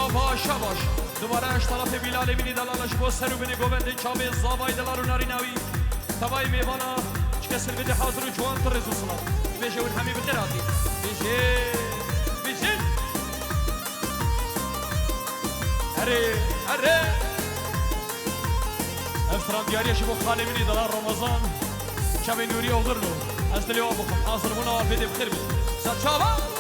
شاباش شاباش دوباره اش طرف بیلال بینی دلالش با سر و بینی گوونده چابه زابای دلال و ناریناوی تبای میوانا چکسل بده حاضر و جوان تر رزو صلاة بیشه ون همی بخیراتی بیشه اره افتران دیاری شبو خاله بینی دلال رمضان شب نوری اغرلو از دلی آبخم حاضر بنا بده بخیر بید سر چابا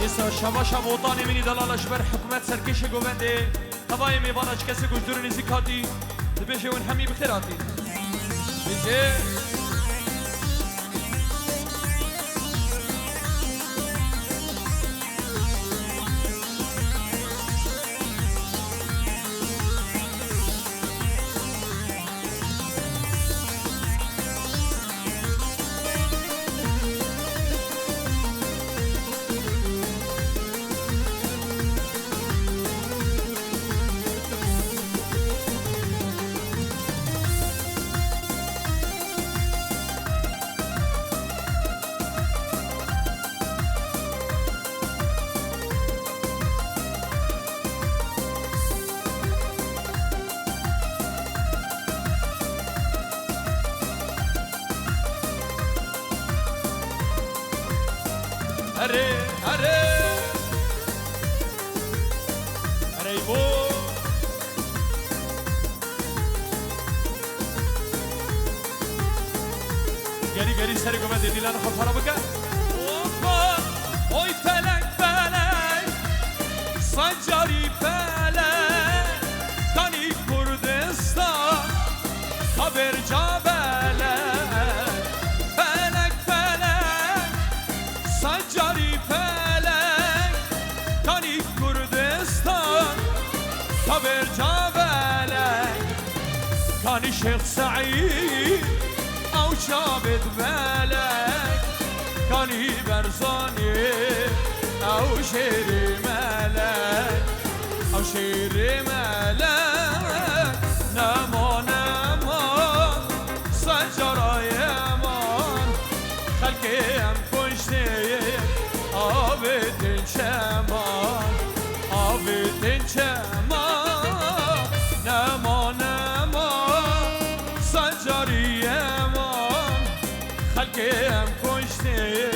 نیسا شما شبوطانی منی دلالش بر حکومت سرکش گوونده هوای میوانش کسی گوشدور نیزی کاتی دبیشه ون همی بخیراتی بیشه اره بو گری سری گوونده دیلان خود فرا بکن اوی فلک سنجاری فلک کانی کردستان خبر جا سنجاری فلک کانی کردستان خبر جابلک کانی شیخ سعید او شابد ملک کانی برزانی او شیر ملک او شیر ملک نما سنجارای امان خلقیم آبدین چمان نما سنجاری امان خلقیم کشته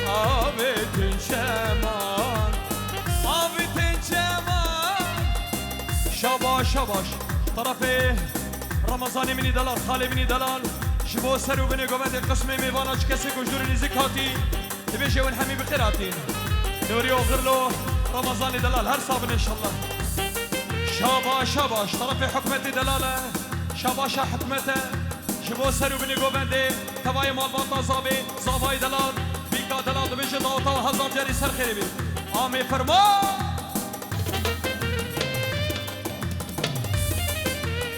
آبدین چمان شاباش طرف رمضانی منی دلال خاله منی دلال شبو سر و بینی گوند قسم میواناش کسی کجدور نیزی کاتی تبیشه ون همی بخیراتین نوری و غرلو رمضان دلال هر صابن انشالله شاباش طرف حکمت دلاله شاباش حکمته شبو سر و بینی گوونده توای مالباتا زابای دلال بیگا دلال دبیشه داوتا و هزار جاری سر خیری بید آمی فرما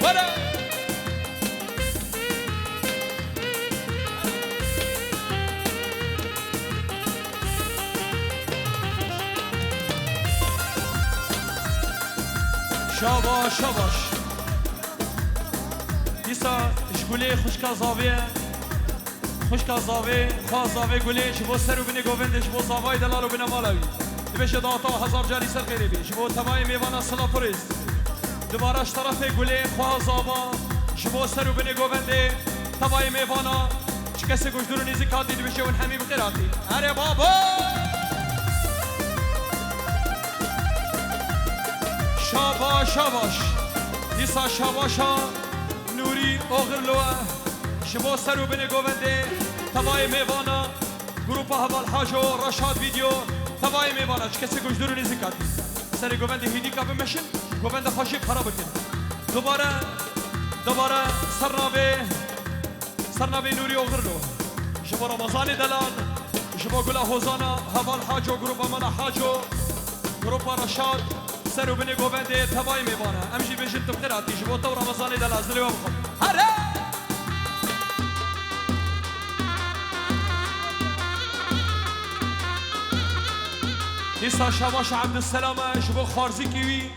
بره شاباش دیسا شگوله خوشکا زاویه خواه زاویه گوله شبو سر و بینی گوونده شبو زاوای دلال و بینه مالوی دبیشه داتا هزار جاری سر خیلی بی شبو تبای میوانا صلا پریست دوبارش طرف گوله خواه زاوا شبو سر و بینی گوونده تبای میوانا چه کسی گوشدور نیزی کاتی دبیشه ون همی بخیراتی اره بابا شاباش دیسا شاباشا نوری اغرلوه شبو سر و بینی گوونده تبای میوانا گروپ حوال حاج و رشاد ویدیو تبای میوانا چه کسی گوشدور نیزی کاتی سر گوونده هیدی که بمشن گوونده خوشی خراب بکن دوباره سرناوی نوری اغرلوه شبو رمضان دلال شبو گلا حوزانا حوال حاج و گروپ مانا حاج و گروپ رشاد سر و بینی گوونده تبای میوانه امشی بیشن تو بخیراتی شبو تو رمضانی دل از دلی و بخم هره نیسا شباش عبدالسلامه شبو خارزی کیوی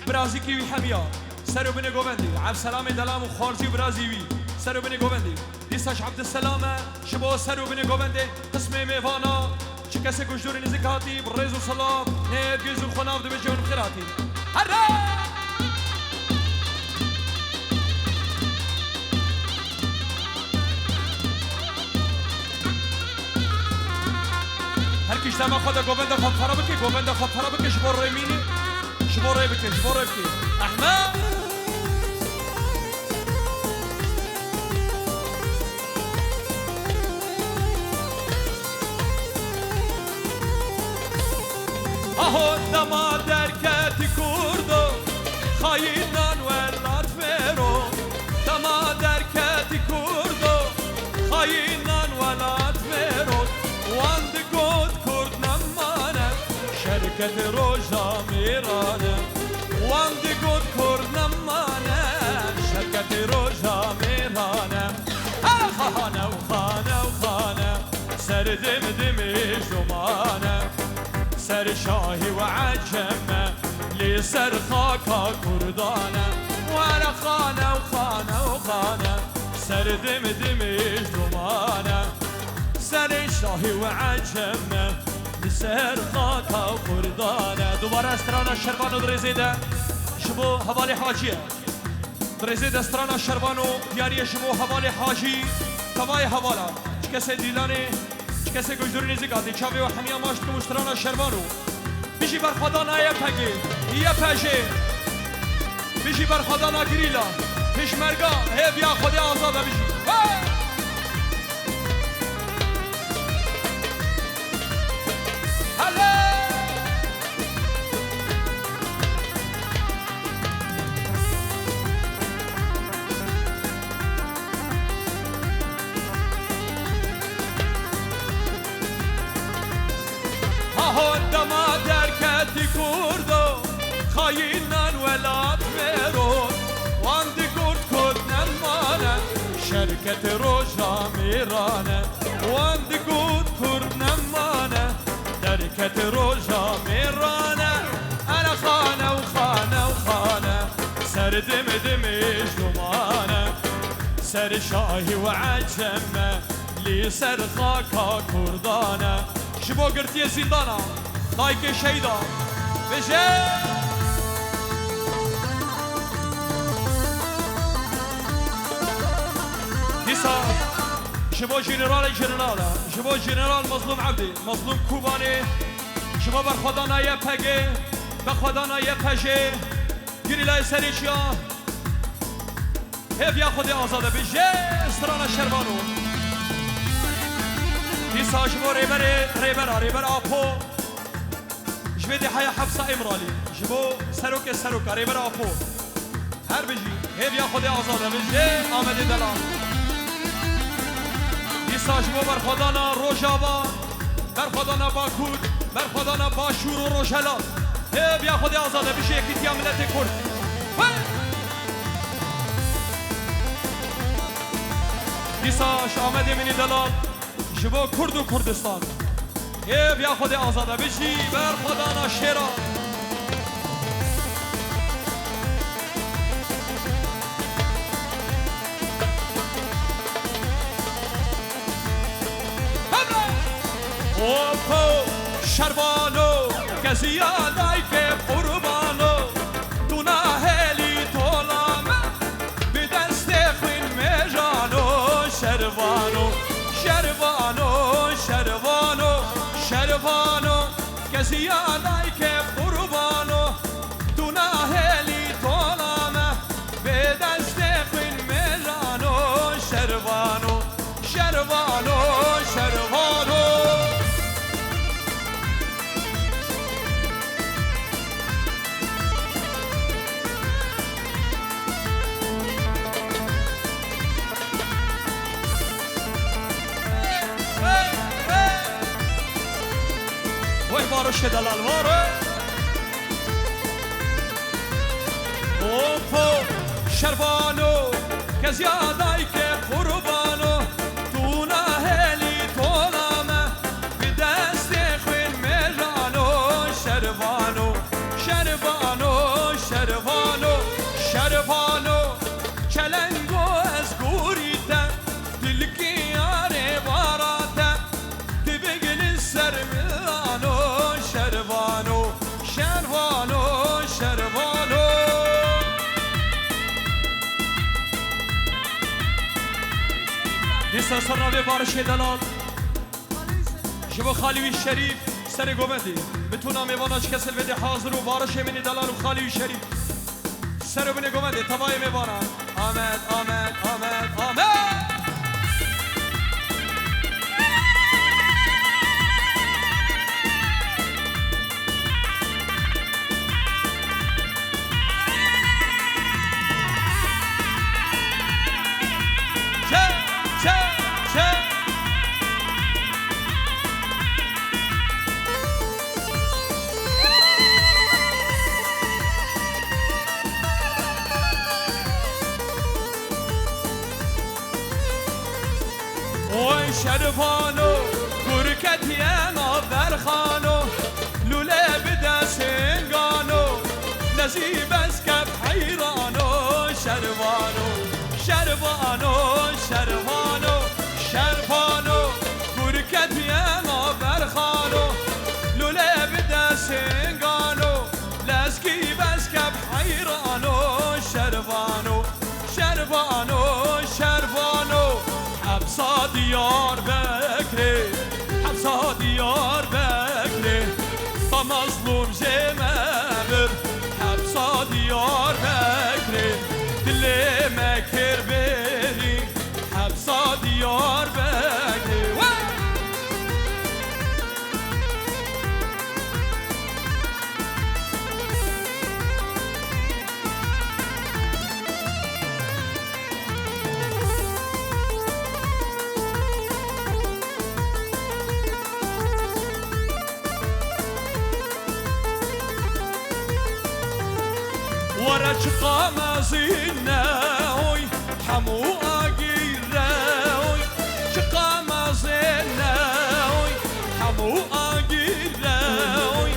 برازی کیوی همیا سر و بینی گوونده عبدالسلام دلام و خارزی و برازی وی سرو بني گوبندی دیساش عبدالسلامه شبو سرو بني گوبندی قسم میوانا چه کسی گوشدوری نزکاتی برز و سلام نه گیز و خناف دو بجون خیراتی هره هرکیش تمام خدا گوبنده خود فرا بکی گوبنده خود فرا بکی شبو روی مینی شبو روی بکی شبو روی بکی احمد آهو دما درکتی کردو خاینان ولات فرو دما درکتی کردو خاینان ولات فرو واند گود کرد نمانه شرکت روژا میرانه واند گود کرد نمانه شرکت روژا میرانه خانه و خانه و خانه سر دم دمی جمانه سر شاهي وعجمه لي سر خاكا كردانه وانا خانه وخانه وخانه سر دم جمانه سر شاهي وعجمه لي سر خاكا كردانه دوباره استرانا الشربانو دريزيده شبو حوالي حاجيه دريزيده استرانا الشربانو يعني شبو حوالي حاجي تباي حوالا كسي ديلاني کسی گوشدوری نزیکاتی چاوی و همیا ماشت که مشتران شربانو بیشی بر خدا نا یه پگی یه پشه بیشی بر خدا نا گریلا پیش مرگا هی بیا خودی آزاده بیشی دما درکتی کردو خاینان ولات میرون واندی کرد کد نمانه شرکت روژا میرانه واندی کرد نمانه درکت روژا میرانه انا خانه و خانه و خانه سر دم جمانه سر شاهی و عجمه لی سر خاکا کردانه شبو قرتي زندانا لايك شيدا بجي ديسا شبو جنرال شبو جنرال مظلوم عبدي مظلوم كوباني شبو برخدانا يا بگي بخدانا يا بجي گيري لاي سريشيا هيف يا خدي آزاده بجي استرانا شربانو ديسا شبو ريبر آپو جبه دي حيا حفصة امرالي جبو سروك ريبر آپو هر بجي هيف يا خدي آزاده بجي آمد دلال ديسا جبو برخدانا روجابا برخدانا باكود برخدانا باشور و روجهلال هيف يا خدي آزاده بجي يكي تيا ملت كرد ديسا آمد مني دلال جبو کرد و کردستان یه بیا خود آزاده بشی بر خدا ناشیرا اوپو شربانو کسی آدای که قربانو تو نهلی طولامه به دست خوین میجانو شربانو شربانو کسی آدای که قربانو تو نهلی طولامه به دست خوین میجانو شربانو وش دلال واره اوپو شربانو که زیادای که قربانو تو نهلی طولامه به دست خوین میرانو شربانو شربانو شربانو شربانو چلنگو از گوری دیسا سرنا به بارش دلال جبو خالیوی شریف سر گومدی بتونا میواناش کسل بده حاضر و بارش منی دلال و خالیوی شریف سر بنی گومدی تبای میوانا آمد آمد آمد آمد وای شرفانو گرکت یما برخانو لوله بده سنگانو نزیب از کف حیرانو شرفانو شرفانو شرفانو شرفانو گرکت یما برخانو لوله بده سنگانو لزکیب از کف حیرانو شرفانو شرفانو شرفانو حبسا دیار بکره حبسا دیار بکره تا مظلوم جمبر حبسا دیار بکره دل مکر بری حبسا دیار بکره ورج قامزينا وي حمو اقيراوي قامزينا وي حمو اقيراوي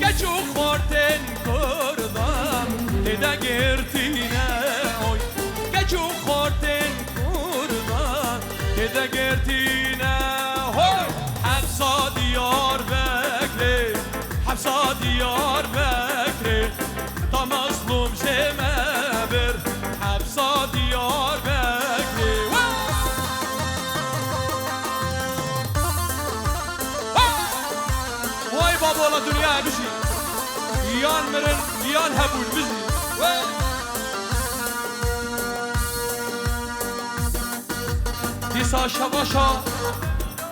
كجو خورتن كردان تدا قرتينا وي كجو خورتن كردان تدا قرتينا هوي حبسا ديار بكري حبسا ديار بكري مظلوم جمبر حبسا دیار بکری وای بابا دنیا بشی یان مرن یان هبول بزی دیسا شباشا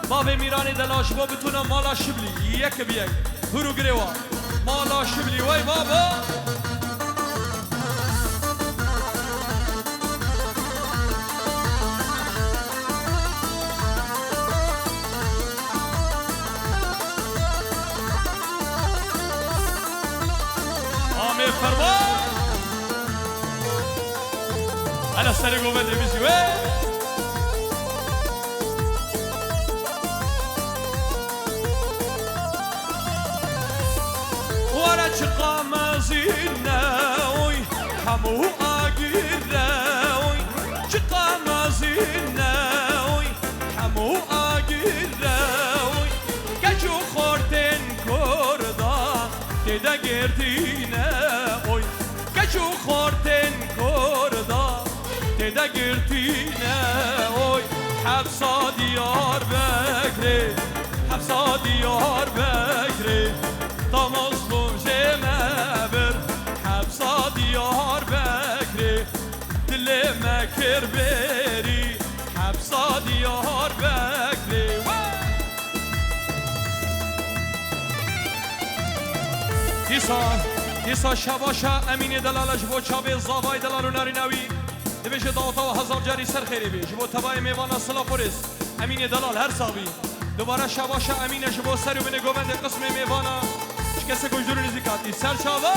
باب میرانی دلاش با بتونم مالا شبلی یک بیک هرو گریوا مالا شبلی وای بابا فرما على السرق وبدي بيجي ورا شقام زيناوي حمو اقراوي شقام زيناوي حمو اقراوي كجو خورتن كردا تدا قرتينا كجو خورتن كردا تدا قرتينا وي حبسا ديار بكري حبسا ديار بكري تا مظلوم جمبر حبسا ديار بكري دل مكر بري حبسا ديار بكري دیسا شباشا امین دلالش بو چاوی زاوای دلالو ناریناوی دویش داوتا و هزار جاری سر خیری بی جبو تبای میوانا سلاپوریس امین دلال هر ساوی دوباره شباشا امینش بو سر و بینه گوبند قسم میوانا شکسه گوجدور نزیکاتی سر شاوا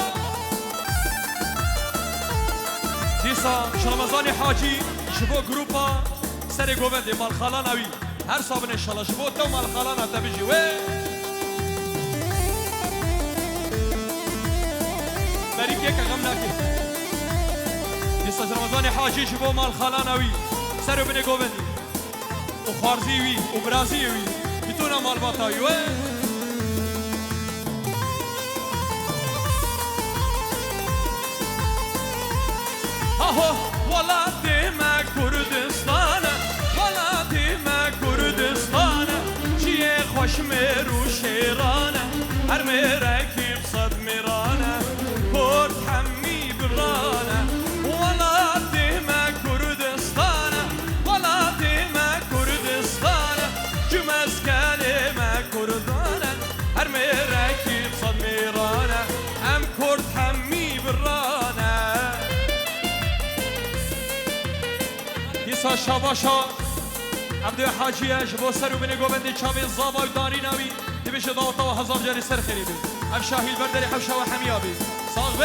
دیسا شلمزانی حاجی جبو گروپا سر گوبند مالخالاناوی هر ساوین انشالله جبو تو مالخالانا تبیجی بريك ياك غم ناكي ديسا رمضان حاجي شبو مال خالاناوي سرو بني قوبندي وخارزيوي وبرازيوي بتونا مال باطاوي هاهو ولا ديما كردستان ولا ديما دیسا شاباشا عبدو حاجیه جبو سر و بینه گوبنده چاوی زابا و داری ناوی دیبش داوتا و هزار جاری سر خیری بی اف شاهیل برداری حوشا و حمیابی ساغ بی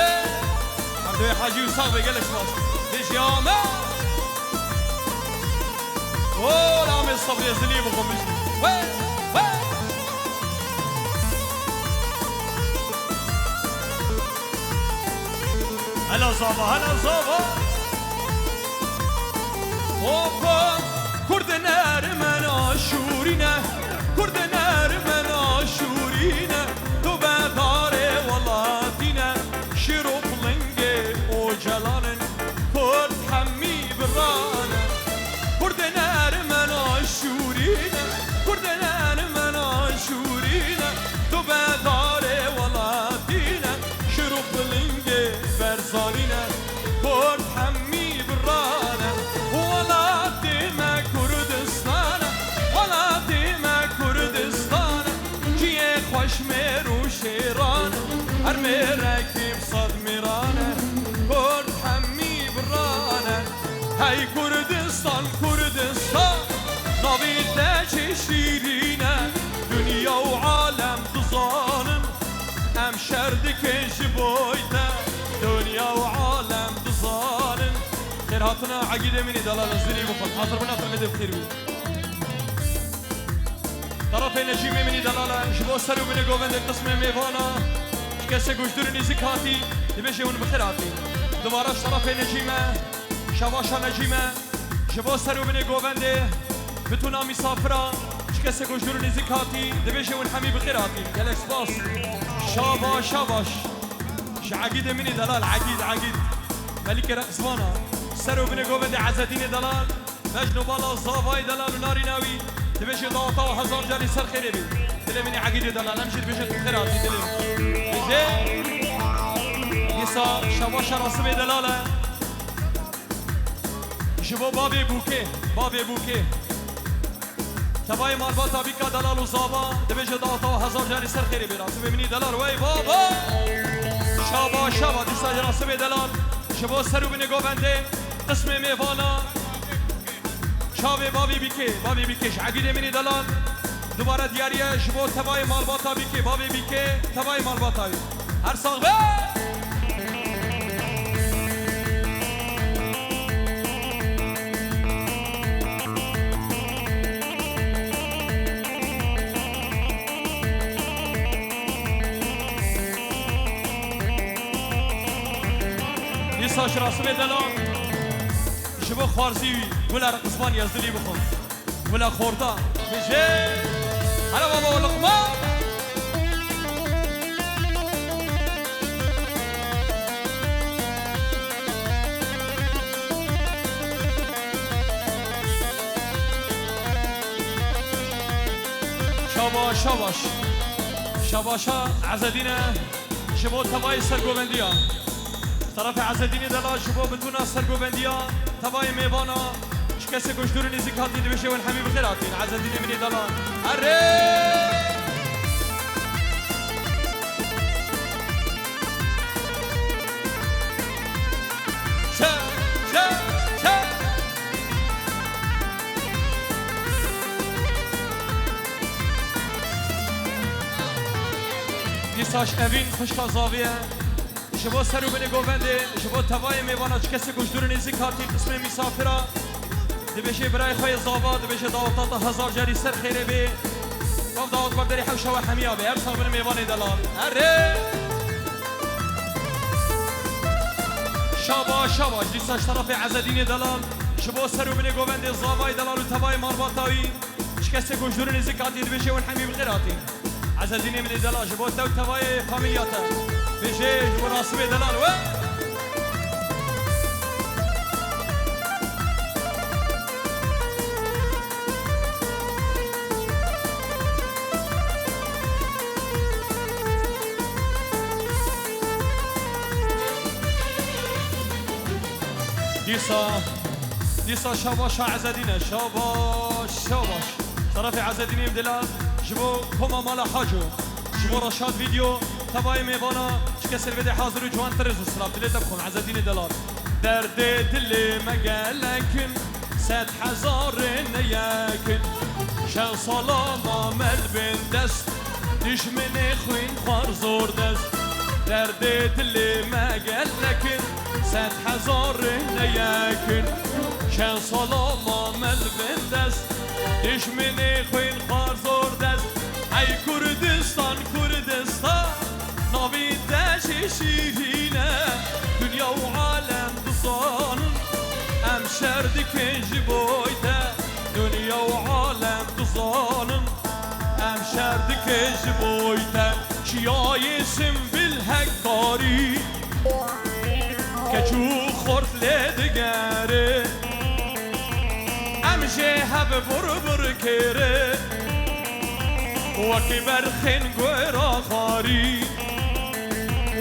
عبدو حاجی و ساغ بی گلش باس دیش یامه اوه لامه صبری ازدلی بخون بشتی وی وی هلا زابا هلا زابا اوپا کرد نرمن آشورینه کرد نرمن آشورینه تو بداره ولاتینه شیرو بلنگه او جلانن کرد همی برانه کرد نرمن آشورینه کرد نرمن آشورینه تو بداره ولاتینه شیرو بلنگه برزانینه کرد همی برانه خوشمر و شیرانه هر مرکب صد میرانه کرد همی برانه هی کردستان کردستان ناویده چه شیرینه دنیا و عالم دزانن ام شردی که جبویته دنیا و عالم دزانن خیر هاتنا عقیده منی دلال الزنی بخون حاضر بنا فرمده بخیر بید طرف نجیمه منی دلاله شبو سر و بینه گوونده قسم میوانا کسی گوشدور نیزی کاتی دیبشه اون بخیر آتی دوبارش طرف نجیمه شواشا نجیمه شبو سر و بینه گوونده بتونا مسافرا کسی گوشدور نیزی کاتی دیبشه اون همی بخیر آتی گلکس باس شاباش شاباش عقید منی دلال عقید ملک رقصوانا سر و بینه گوونده عزدین دلال مجنو بالا زاوای دلال و ناری ناوی تبيش ضغطة وهزار جاري سر خيري بي دلي مني عقيدة دلال امشي تبيش تخيراتي دلي بيجي يسا شواشا راسمي دلالة شبو بابي بوكي تباي مالباتا بيكا دلال وزابا تبيش ضغطة وهزار جاري سر خيري بي راسمي مني دلال وي بابا شابا ديسا راسمي دلال شبو سرو بني گوونده قسم ميوانا شاوه بابی بیکش عقیده منی دلال دوباره دیاریه شبو تبای مالباتا بیکه بابی بیکه تبای مالباتا بی هر ساغ به نیسا شراسمه دلال شبو خوارزی ولا رقصبان يزدلي بخون ولا خوردا بيجي هلا بابا ولقمان شاباشا عزدينا شبو تباي سرگوبنديا طرف عزديني دلا شبو بتونا سرگوبنديا تباي ميوانا کسی گوشدور نیزی کاتی دیبشه و همی بخیر آتین عزدین منی دلان اره چه دیساش اوین خوشکا زاویه شبو سرو بینه گوونده شبو تبای میوانا کسی گوشدور نیزی کاتی قسم مسافرا دبشه برای خوی زابا دبشه داوطات هزار جاری سر خیره بی باف داوط برداری حوشا و حمیا بی هر صابر میوانی دلال اره شاباش دیساش طرف عزدین دلال شبو سرو بینه گوونده زابای دلال و تبای مارباتاوی شکست گوشدور نزی کاتی دبشه و حمی بغیراتی عزدین من دلال شبو تو تبای فامیلیاتا بشه شبو راسبه دلال و دیسا شاباش عزدینه شاباش طرف عزدینی بدلال شبو کما مالا حاجو شبو رشاد ویدیو تبای میوانا شکسر بده حاضر و جوان ترز و سلاب دلی تبخون عزدینی دلال درد دل مگلکن 1000 نیکن شن سلام آمل بین دست دشمن خوین خوار زور دست درد دل مگل نکن 1000 نیکن شن سلام آمل بین دست دشمن خوین خوار زور دست ای کردستان کردستان ناوی دشت شیرینه دنیا و عالم دزان ام شردك جبويته دنيا وعالم تظالم ام شردك جبويته شيايسم بالهكاري كچو خورت لدگاره ام جهب بربر كره وكبر خن گورا خاري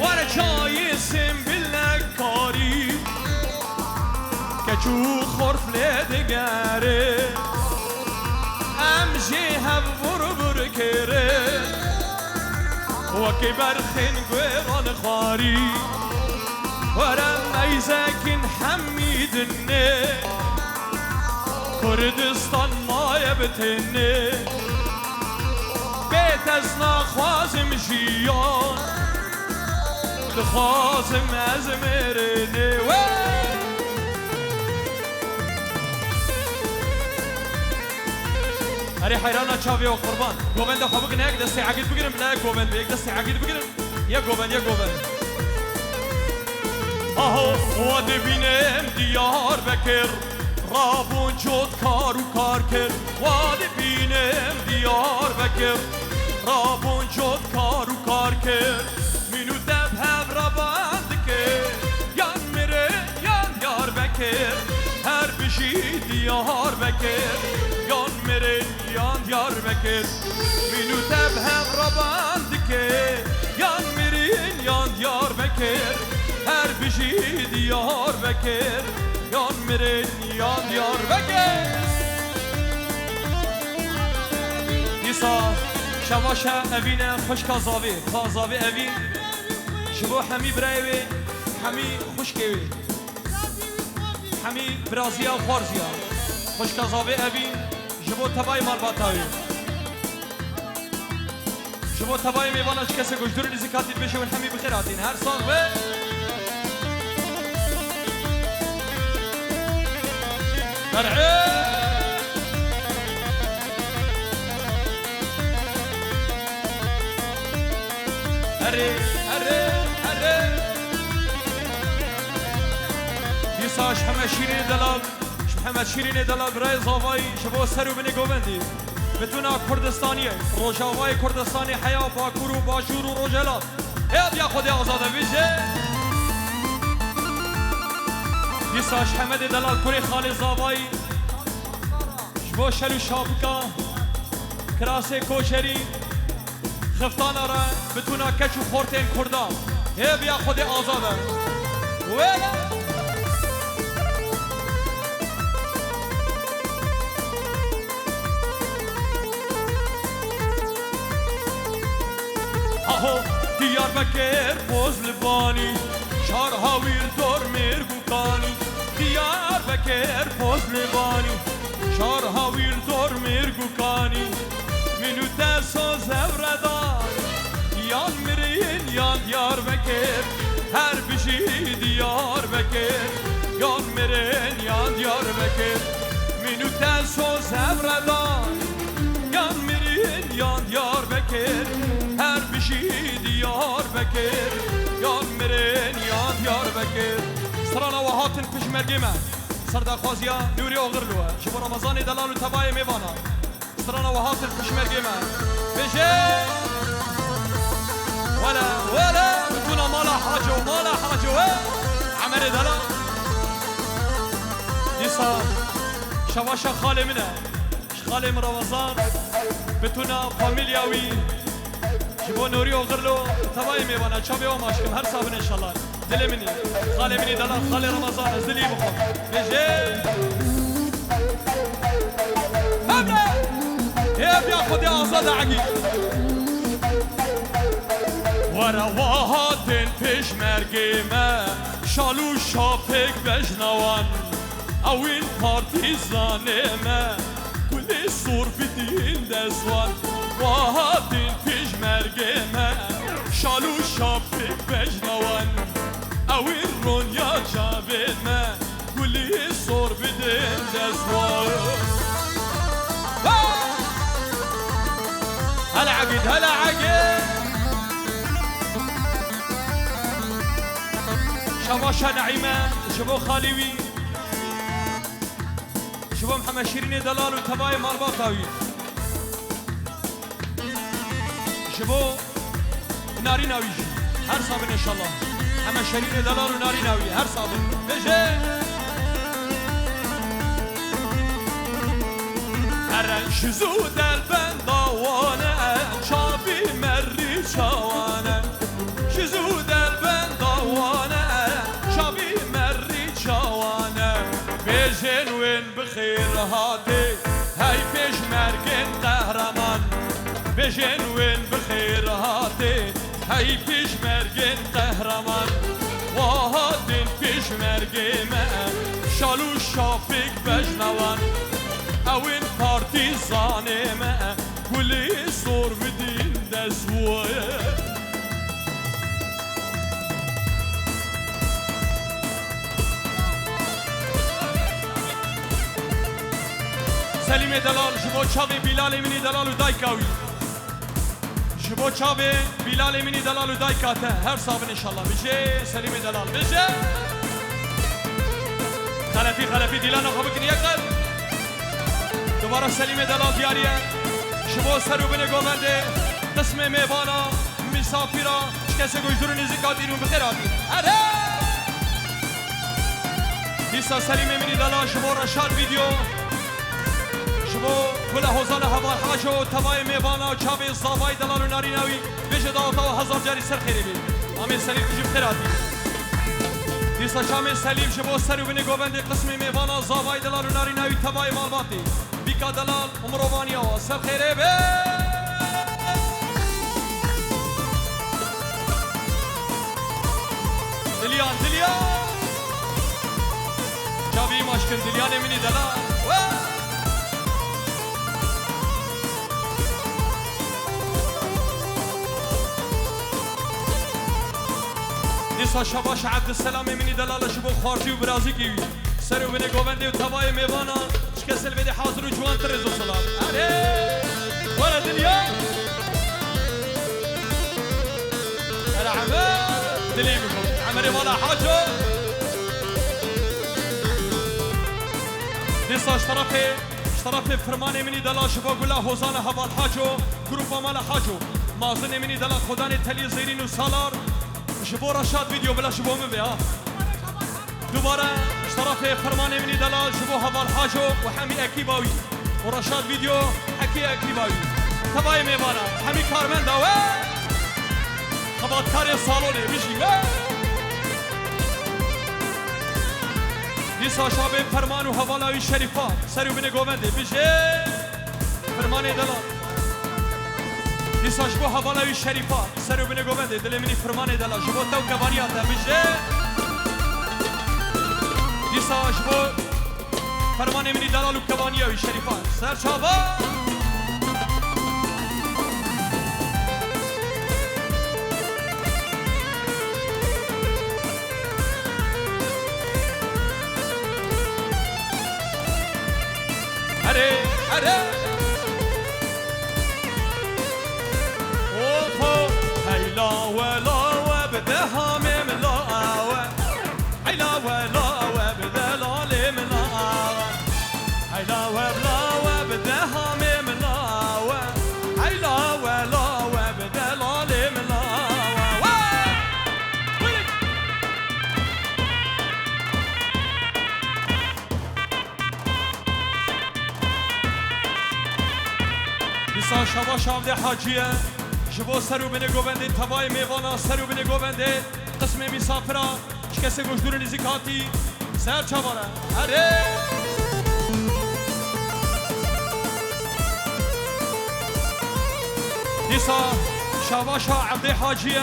ورچايسم بالهكاري كچو خورف لدگاره ام جهب بربر كره وكي برخن قويران خاري ورم ايزاكن حميدني كردستان ما يبتني بيت ازنا خوازم جيان دخوازم ازمرني هري حيرانا تشافي وقربان جوبن ده خبك نهاك دستي عقيد بقرم لا جوبن بيك دستي عقيد بقرم يا جوبن يا جوبن اهو وادي بينم ديار بكر رابون جود كار وكار كر وادي بينم ديار بكر رابون جود كار وكار كر منو دبهم رابان دكر يان مره يان يار بكر هر بشي ديار بكر يان مره يان يار بكر منو تبهم ربان دكر يان مرين يان يار بكر هر بشي ديار بكر يان مرين يان يار بكر ديسا شواشا أبينا خوش كازاوي كازاوي أبي شبو حمي برايوي حمي خوش كيوي حمي برازيا وخارزيا خوش كازاوي أبي جبو تبای مال باتاوی جبو تبای میوانش کسی گوشدور نزیکاتید بشه و همی بخیراتین هر سال و برعه هره هره هره دیساش همه شیرین دلال محمد شیرین دلال برای زاوایی شبو سرو بنی گووندی بتونا کردستانیه روشاوای کردستانی حیا باکور و باشور و روجلات هیاد یا خودی آزاده ویژه دیساش حمد دلال کوری خالی زاوایی شبو شلو شابکا کراس کوشری خفتان را بتونا کچو خورتین کردا هیاد یا خودی آزاده ویلا ديار بكر بوز لباني شار هاوير دور ميرغوكاني ديار بكر بوز لباني شار هاوير دور ميرغوكاني منو تاسو زوردان يان مرين يان ديار بكر هر بشي ديار بكر يان مرين يان ديار بكر منو تاسو زوردان يان مرين يان ديار بكر هر بشي ديار بكر يان مرين يان ديار بكر سرانا وهاتن پشمرگیمه سردخوازیا نوری اغرلوه شبو رمضان دلال و تبای میوانا سرانا وهاتن پشمرگیمه بشه ولا بتونا مالا حاجو عمر دلال ديسا شواشا خالي منه خالي من رمضان بتونا فاميلياوي شبو نوري وغرلو تباي ميوانا چاوي وماشكم هر صابن ان شاء الله دلي مني خالي مني دلال خالي رمضان ازدلي بخون بيجي هبلا هيب يا خدي آزاد عقيد ورا واهاتن پیش مرگیمه شالو شاپک بجنوان اوین پارتیزانه ما کلی سور بدین دزوان و هاتین پیشمرگه ما شالو شابک بجنوان اوین رونیا جاوید ما کلی سور بدین دزوان هلا عقيد هلا عقيد شباشا نعيمة شبو خالوي شبو محمد شيرين دلال وتباي مال باطاوي شبو ناري ناوي هر صابن ان شاء الله محمد شيرين دلال وناري ناوي هر صابن بيجي هر شزو دلبن داوانه شابي مري شوانه شزو دلبن داوانه شابي مري شوانه بيجن وين بخير هاتي هاي بيش مرقن قهرمان بيجن وين بخير هاتي هاي بيش مرقن قهرمان وهادين بيش مرقمه شالو شافك بجنوان اوین پارتیزانه ما کلی سور بدین دزوه سلیم دلال جبو چاوی بیلال امینی دلال و دایکاوی جبو چاوی بیلال امینی دلال و دایکاته هر صابن انشالله بشه سلیم دلال بشه خلفی دیلان آخوا بکنی یک قل دوباره سلیم دلال دیاریه شبو سرو بینه گوونده قسم میوانا مسافرا کسی گوشدرو نزیکا دیرون بخیر آبی اره دیسا سلیم امینی دلال شبو رشاد ویدیو شبو کل حوزان هوال حاجو تبای میوانا چاوی زاوای دلال و ناریناوی بیشه داوتا و هزار جاری سر خیری بید آمین سلیم کجی بخیر آبی دیسا شام سلیم شبو سرو بینه گوونده قسم میوانا زاوای دلال و ناریناوی تبای مالباتی بیکا دلال عمروانی ها سر خیره به دلیان جاوی ماشکن دلیان امینی دلال دیسا شباش عبدالسلام امینی دلال شبو خارجی و برازی کیوی سر و بینه گوونده و تبای میوانا شکست الویده حاضر و جوان ترز و سلام اره ورا دنیا اره عمر دلی میکن عمری والا حاجو دیسا اشترافه فرمان منی دلا شبا گلا حوزان حوال حاجو گروپا مال حاجو مازن منی دلا خدان تلی زیرین و سالار شبو رشاد ویدیو بلا شبو مبه ها دوباره اشتراف فرمان منی دلال شبو حوال حاجو و حمی اکیباوی و رشاد ویدیو حکی اکیباوی تبای میبانا حمی کارمند داوه خباتکار سالونه بیشی دیسا شاب فرمان و حوالاوی شریفا سریو بینه گوونده بیشه فرمان دلال دیسا شبو حوالاوی شریفا سریو بینه گوونده دل منی فرمان دلال شبو تو کبانیاتا بیشه دیسا شبو فرمان منی دلال و کبانیاوی شریفا سر چابا اره اوفو هیلا ولا و بده همه ملاوه هیلا ولا و بده لاله ملاوه هیلا ولا و بده همه ملاوه هیلا ولا و بده لاله ملاوه دیسا شبا شامده حاجیه شبو سرو بینه گوونده تبای میوانا سرو بینه گوونده قسم مسافرا شکست گوشدور نزیکاتی سر چواره اره دیسا شبا عبده حاجیه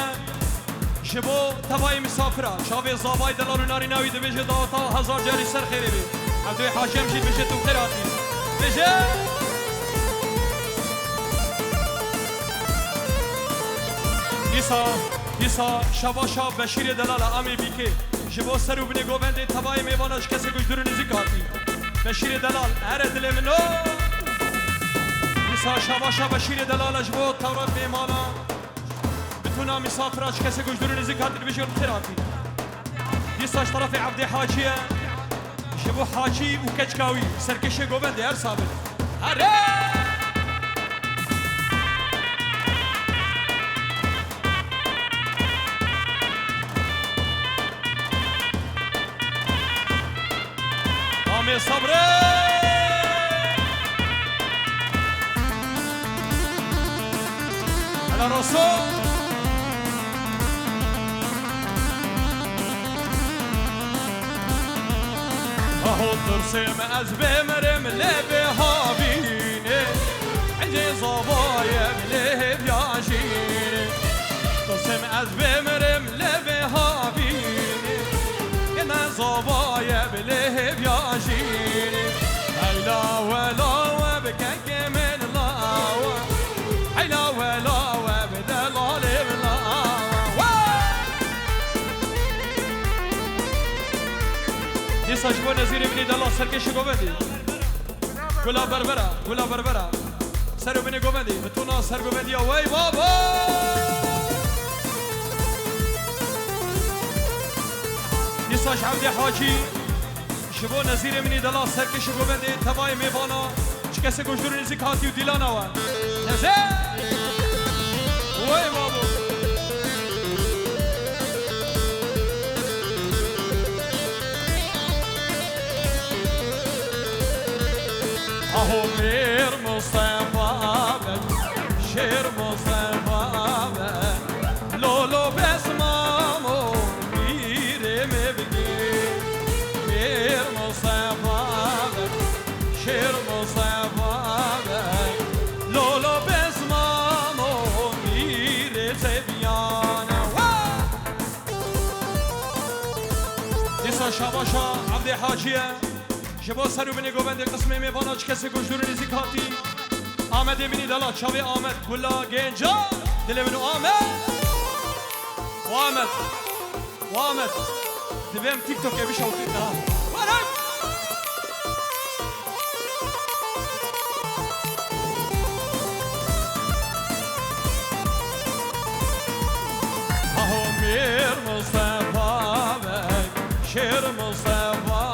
شبو تبای مسافرا شاوی زابای دلار و ناری ناوی دبیجه داوتا هزار جاری سر خیره بی عبدوی حاجم جید بشه تو خیراتی بشه دیسا شباشا بشیر دلال آمی بیکه جبو سر و بنی گوونده تبای میوانش کسی گوش درو نزی کاتی بشیر دلال هر دل منو دیسا شباشا بشیر دلال جبو تورات میمانا بتونا مسافراش کسی گوش درو نزی کاتی بشه خیراتی دیساش طرف عبد حاجیه جبو حاجی و کچکاوی سرکش گوونده هر ثابت هره آمی صبره على رسول اهو ترسم از بمرم لبه ها بینه عندي صبايا بله بيعجيني ترسم از بمرم لبه ها بینه انا صبايا بله بيعجيني هيلا ولا وبكك من الله هيلا ولا وبدلال من الله دیسا جبو نزیر بینی دلا سرکشی گوندی گلا بربرا سر بینی گوندی بتونا سر گوندی وای بابا دیسا عبد حاجی جبو نزیر بینی دلا سرکشی گوندی تبای میوانا چه کسی گوش دور نزی کاتی و دیلانا وان نزه وای بابا اهو میر مصطفى شیر مصطفى لولو بسمامو میره میبگی میر مصطفى شیر مصطفى لولو بسمامو میره تبیانه دیسا شباشا عبد حاجیه شبا سر و بینی گوبنده قسمه میوانا چه کسی گوش دور نزی کاتی آمده بینی دلا چاوی آمد گلا گنجا دل منو آمد دویم تیک توک بیش آوتی دا بارک اهو میر مصطفى شیر مصطفى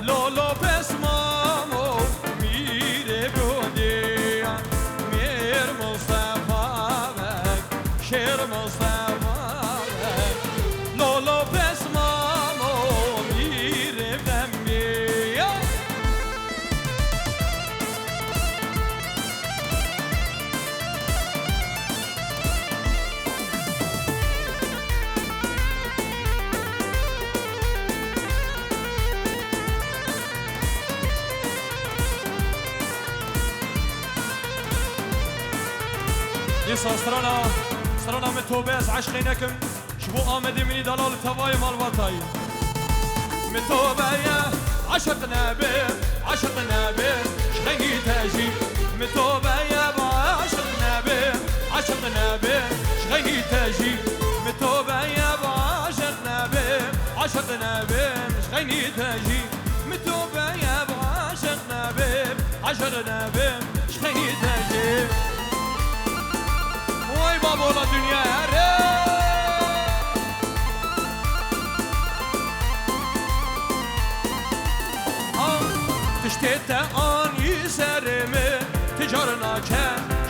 لولو بسمامو میره بودی میر مصطفى شیر مصطفى لولو بسمامو میره بمبی دیسا سرانا متوبه از عشقی نکم شبو آمده منی دلال توای مالواتایی متوبه عشق نبی شغنی تاجی متوبه عشق نبی شغنی تاجی متوبه عشق نبی شغنی تاجی متوبه عشق نبی شغنی تاجی وای بابا لا دنیا هره تشتیت آنی سرمه تجارنا که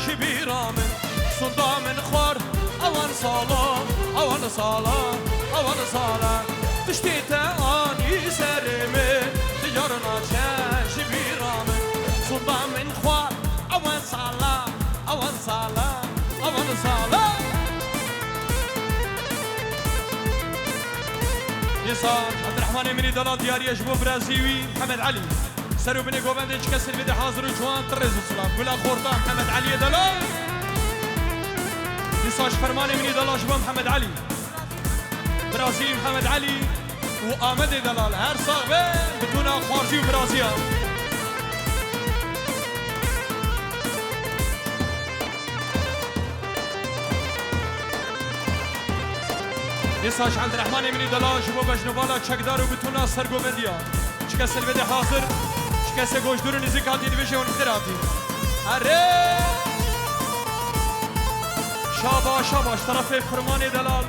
شبیرامن صندامن خور اوان سالا تشتیت آنی سرمه تجارنا که شبیرامن صندامن خور اوان سالا يسا عبد الرحمن مني دلال دياري جبو برازيوي محمد علي سرو بني قوبندي كسر بيدي حاضر جوان طريز الصلاة كلها خورطان محمد علي دلال يسا فرماني مني دلال جبو محمد علي برازيوي محمد علي و آمد دلال هر صاحبه بتونه خارجی و برازیل نساش عبد الرحمن مني دلال شبو بجنوالا چکدار و بتونه سرگوبندیا چکه سلوه حاضر چکه سه گوشدور نزیکاتی دویشه و نختراتی اره شاباش شاباش طرف فرمان دلال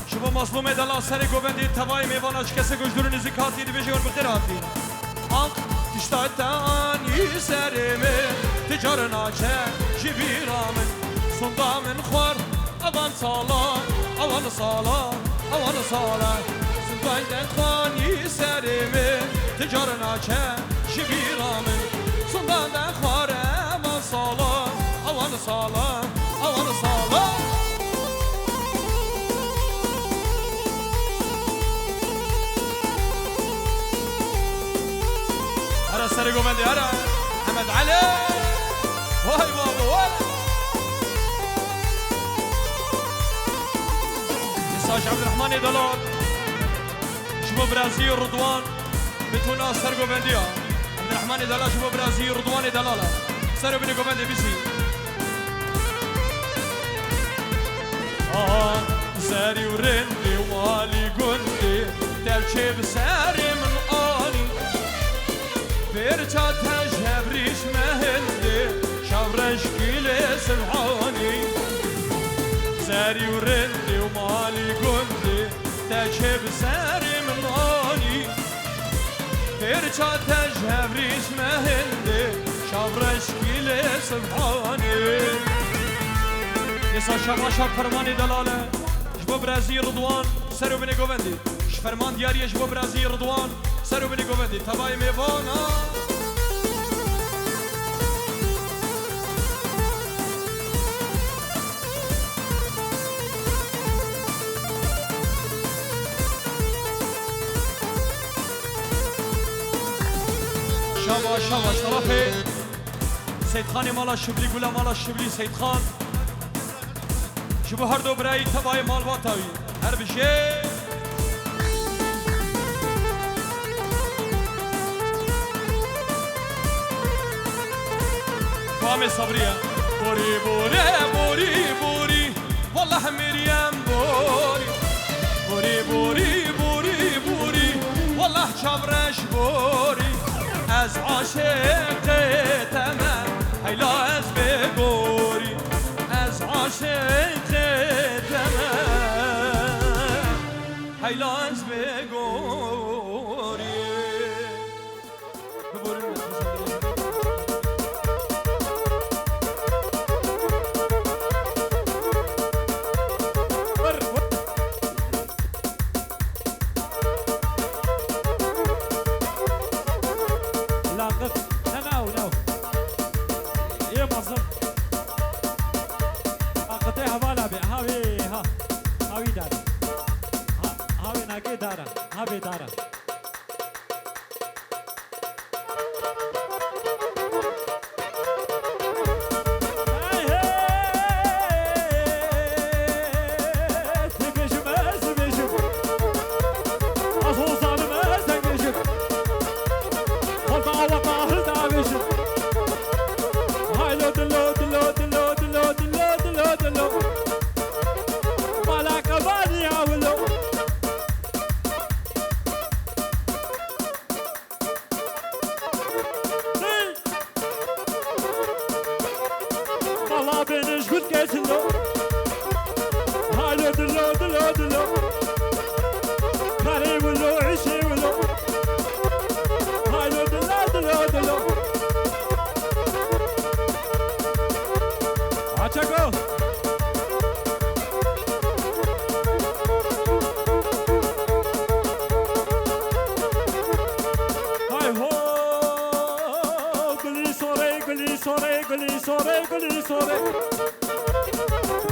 شبو مظلوم دلال سر گوبندی توای میوانا چکه سه گوشدور نزیکاتی دویشه و نختراتی آنق تشتاتانی سرمه تجار ناچه جبیرامن صندامن خوار اوان سالان اوان سالان اوان سالان صندان خوانی سرمه تجار ناچه جبیرامن صندان خوار اوان سالان اوان سالان اوان سالان هرا سري قومندي هرا محمد علي واي بابا واي نساش عبد الرحمن دلال شباب برازيل رضوان بتونا سر قومندي عبد الرحمن دلال شباب برازيل رضوان دلاله سر بني قومندي بيسي ساري ورندي ومالي قندي تلشي بساري من آني برجات هجبريش مهندي شورش كيلي سبحاني ساري ورندي ومالي قندي تلشي بساري من آني برجات هجبريش مهندي شورش كيلي سبحاني نسا شباشا فرماني دلاله جبو برازيل رضوان سرو بني قوندي فرمان دياري جبو برازيل رضوان سرو بني قوندي تباي ميفانا شاباش شاباش طرفي سيد خاني مالا الشبلي قولا مالا الشبلي سيد خان شبو هر دو برای تبای مال واتاوی هر بشه قام صبریه بوری بوری بوری بوری والله مریم بوری بوری بوری بوری بوری والله چبرش بوری از عاشق تمام هیلا از بگوری از عاشق هیلاز بگوری لاقف نو نو يا مظلم قطعي هوالا بي هاوي ها هاوي دارا هاوي ناقي دارا هاوي دارا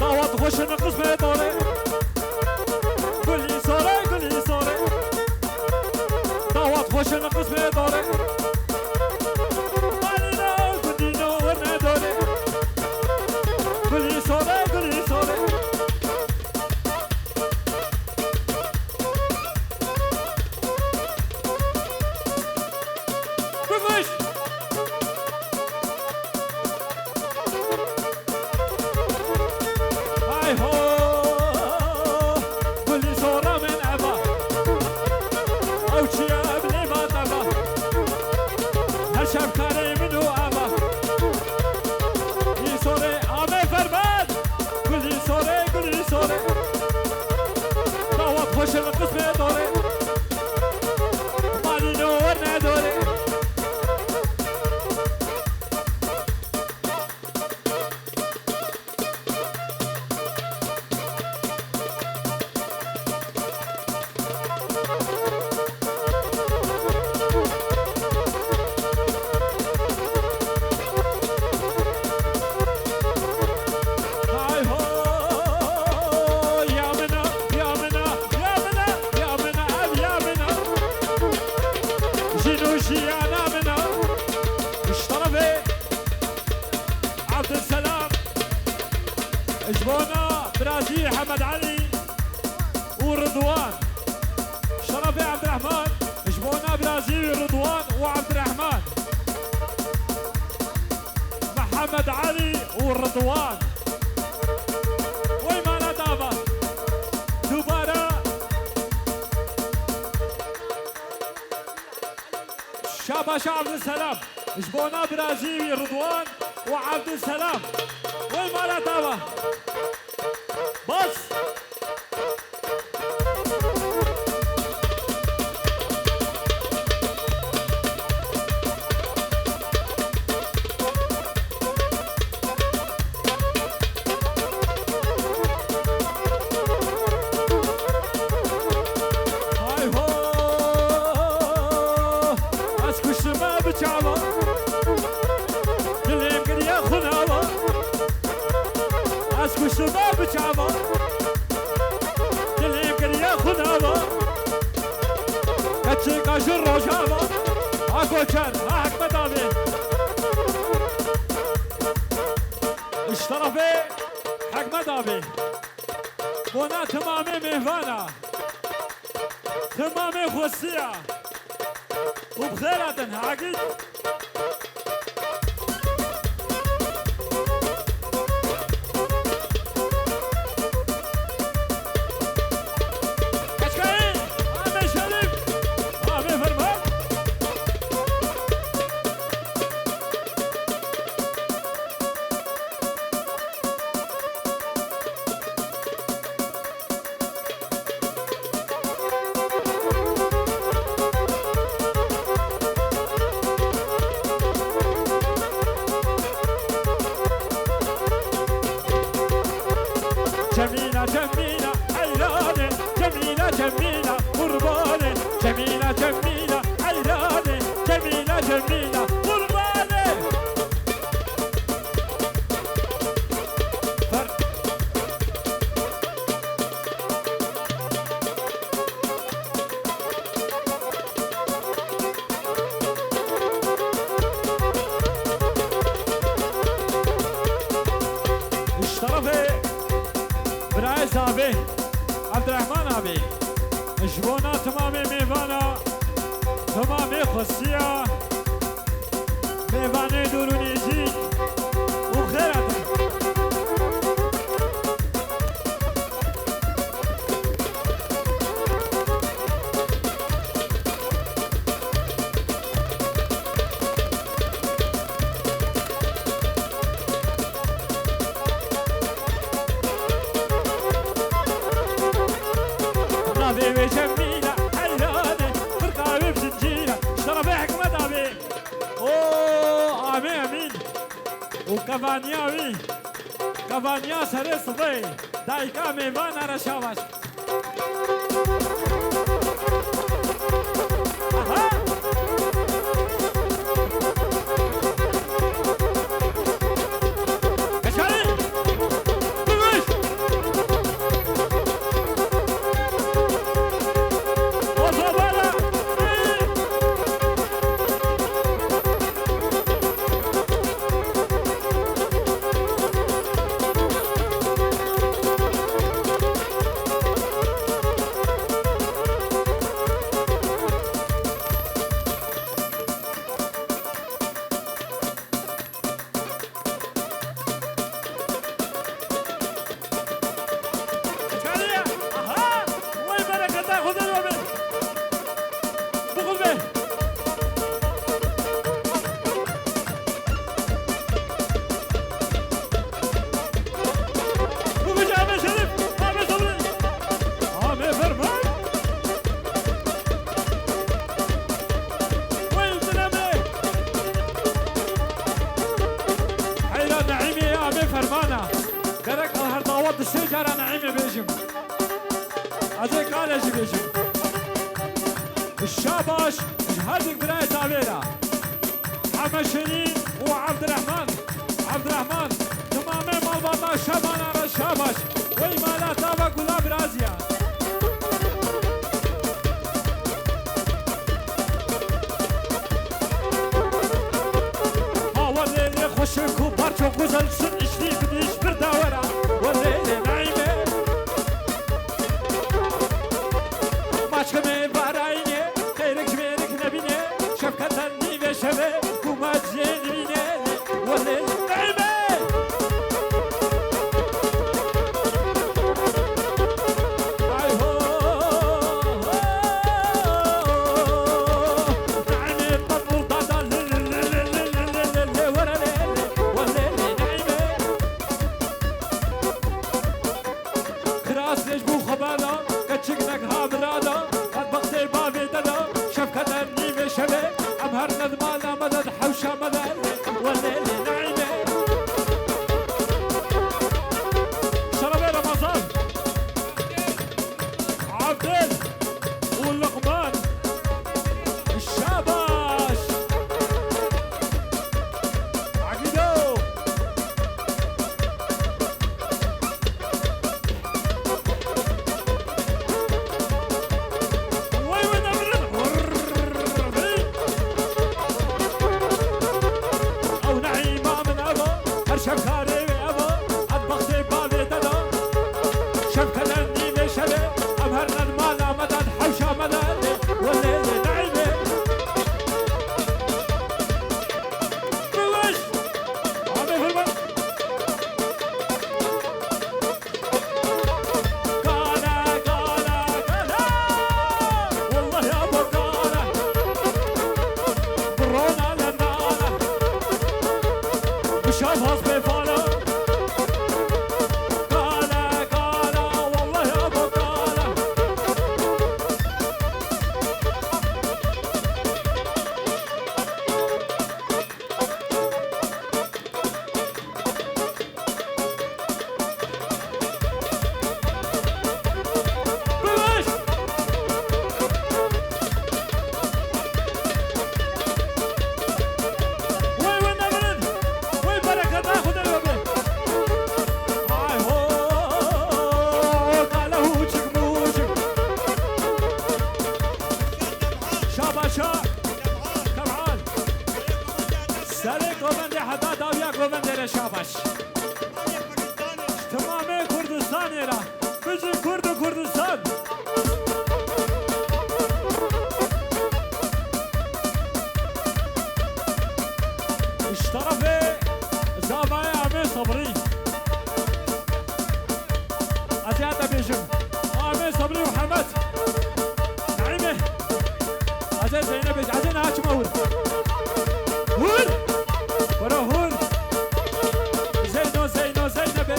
دعوت خوش قسمه داره گلی ساره دعوت خوش قسمه داره مالینا گدینو نداره گلی ساره بانو اما گلی سوره آمه فرمان گلی سوره دعوت خوش القسم دوره مالی نور نداره جبونا برازيل حمد علي ورضوان شرفي عبد الرحمن جبونا برازيل رضوان وعبد الرحمن محمد علي ورضوان ويمانا دابا دوبارا شاباش عبد السلام جبونا برازيل رضوان وعبد السلام ويمانا دابا بس هاي هو اسكو الشمال بتشعبه اللي يمكن ياخذها اسكو الشمال بتشعبه اللي يمكن ياخذها كتشيك اجر رجابه اكو كان حق مدامي اشترفي حق مدامي بونا تمامي مهوانا تمامي خوسية وبخيرة عقيد كشكاين عمي شريف عمي فرمان جميلة جميلة حيرانة جميلة جميلة قربانة جميلة جميلة حيرانة جميلة جميلة قربانة اشترفي برايز ابي عبد الرحمن ابي جبونا تمامي ميفانا تمامي خصية ميفاني دوروني جي وخيرات نبي جميلة حيرانة فرقاوي بزنجيرة شرفي حكمة أبي أوه آمين آمين وكفانياوي كفانيا سري صفي دايكا ميفانا رشاوش أها كشاري بغش وصبالا السجارة نعيمة بيجم هذيك قالج بيجم الشاباش هذيك براية تابيرا محمد شيرين وعبد الرحمن تمامي مال بابا شابان على الشاباش وي مالا تابا قلاب رازيا ها والليلي خوشك وبارچو غزل سن اشتي بديش برداورا والليلي نعيمة ماچكمي بارايني خيرك جميرك نبيني شفكتني بشبه كومات جيني والليلي نعيمة مدد حوشة مدد والليل نعيمة شربي رمضان عبدل واللقمان الشاباش عقيدو وي ونمرن شفكاري أبا أطبختي بالي ددا شفكرني بشبه أمهرنا المالا مدد حوشة مدد والليل نعيمة بوش عمي في المن قالا والله يا أبو قالا برونا لنانا بشافها صبيفانا قالا والله يا ابو قالا بلاش وي ونمرن وي بركة ناخد الوبي هاي هو قاله وجهك موجك شاباشا كمعان سالي قومندي حدا داويا قومندي شاباش تمامي كردستان يرا بجي كردستان اشترفي زابايا عمي صبري أزيادة بيجم عمي صبري وحمد نعيمة عزيز زينب عزيز هاش مول هول ورا هول زينب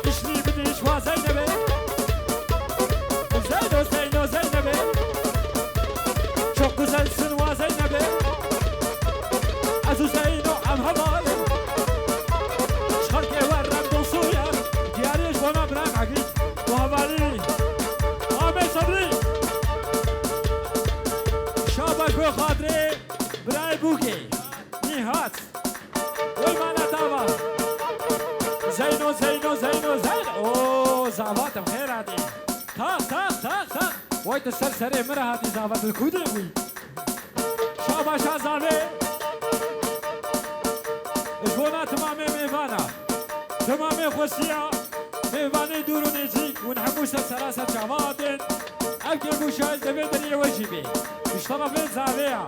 اشلي بدي شوا زينب زينب çok güzelsin va Zeynep'e Azu Zeyno am havalim Şarkı verrem dosuya Diyariş bana bırak akit Bu havali Ahmet Sabri Şabaş bu khadri Bray buki Nihat Uymana tava Zeyno Oo zavatım khair hadi Tak وای تو سر مرا هاتی زاوت الکوده بوی شاباش زاوی اشونا تمامي ميفانا تمامي خوشيا ميفاني دوروني جي ونحبوش سراسة جماعتين أبكي بوشايل دبيدري وجبي اشترفين زاوية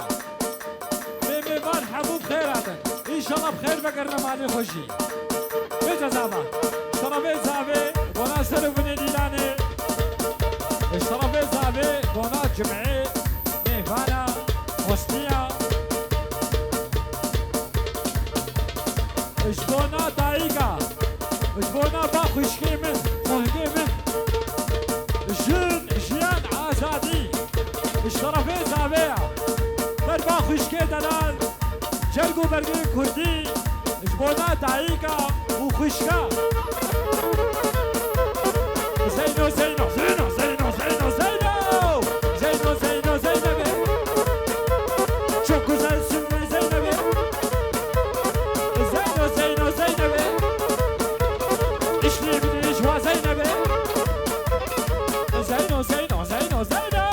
ميفان حبوب خيراتن إن شاء الله بخير بقرنا مالي خوشي بيجا زاوا اشترفين زاوي وناصر بني ديلاني اشترفي زابي بونات جمعي ميفانا وسطية اشبونا دايقة اشبونا باخوشكي من خوهدي من جيان عزادي اشترفي زابي بر باخوشكي دلال جرقو برقي كردي اشبونا دايقة وخوشكا زينو زينو زينو زينو زينو زينو زينو زينو زينب çok güzelsin be Zeynep زينو زينو زينب işli bir iş var Zeynep زينو زينو زينو زينو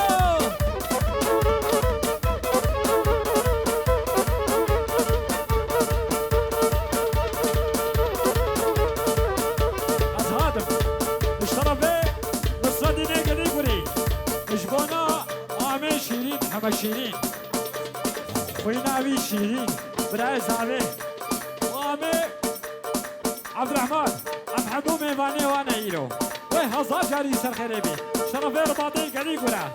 محمد شيرين خوينا أبي شيرين براي زعبي وامي عبد الرحمن عم حبو ميفاني وانا ايلو وي هزار جاري سر خريبي شرفي رباطي قلي قرا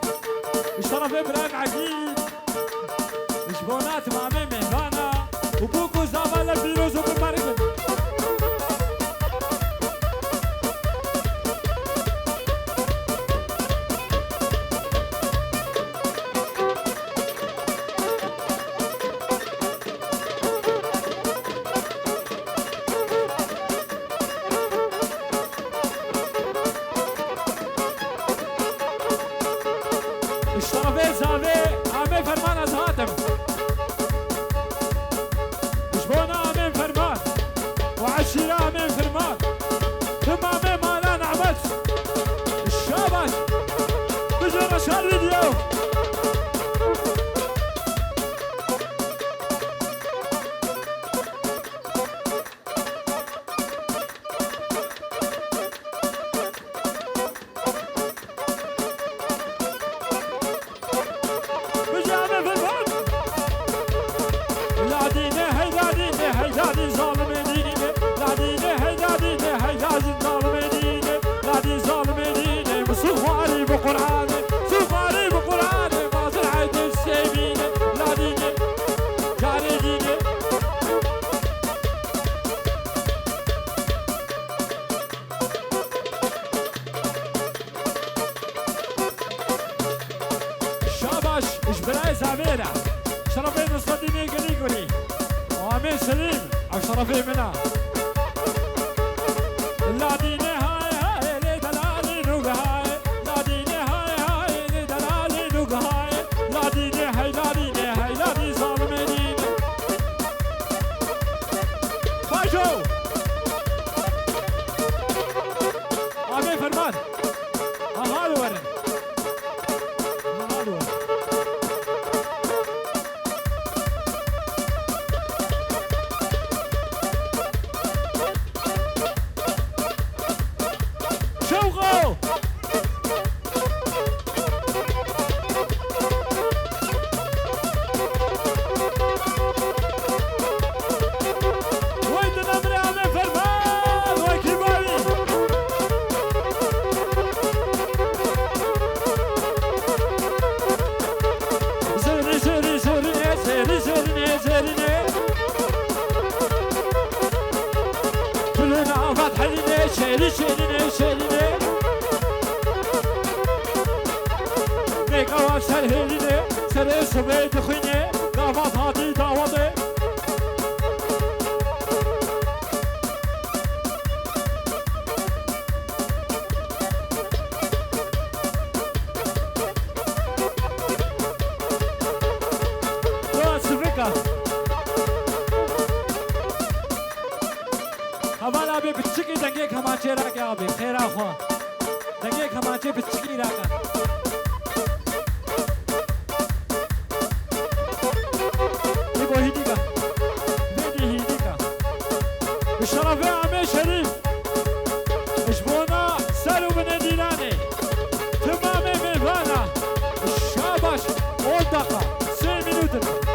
شرفي براي معقيد شبونات مامي ميفانا وبوكو زعبا لبيروز وبماركن شرفي مصديني قلي قلي وامين سليم شرفي منا لا ديني هاي هاي لي دلالي نوغ هاي لا ديني هاي هاي لي دلالي نوغ هاي لا ديني هاي لا ديني هاي لا دي ظالمي ديني فاشو امين فرمان هالو ورن هالو ورن شيري شيري شيري نيك أواش هالهيري سري سبيت خيني قافات هاتي دعوضي همان آبی بچکی دنگه کمانچه را که آبی خیر آخوا دنگه کمانچه بچکی را که ای با هیدی که بیدی هیدی که بشرف عمه شریف اشبونا سرو بنه دیرانه تمام میوانا شاباش 10 دقیقه 3 minuten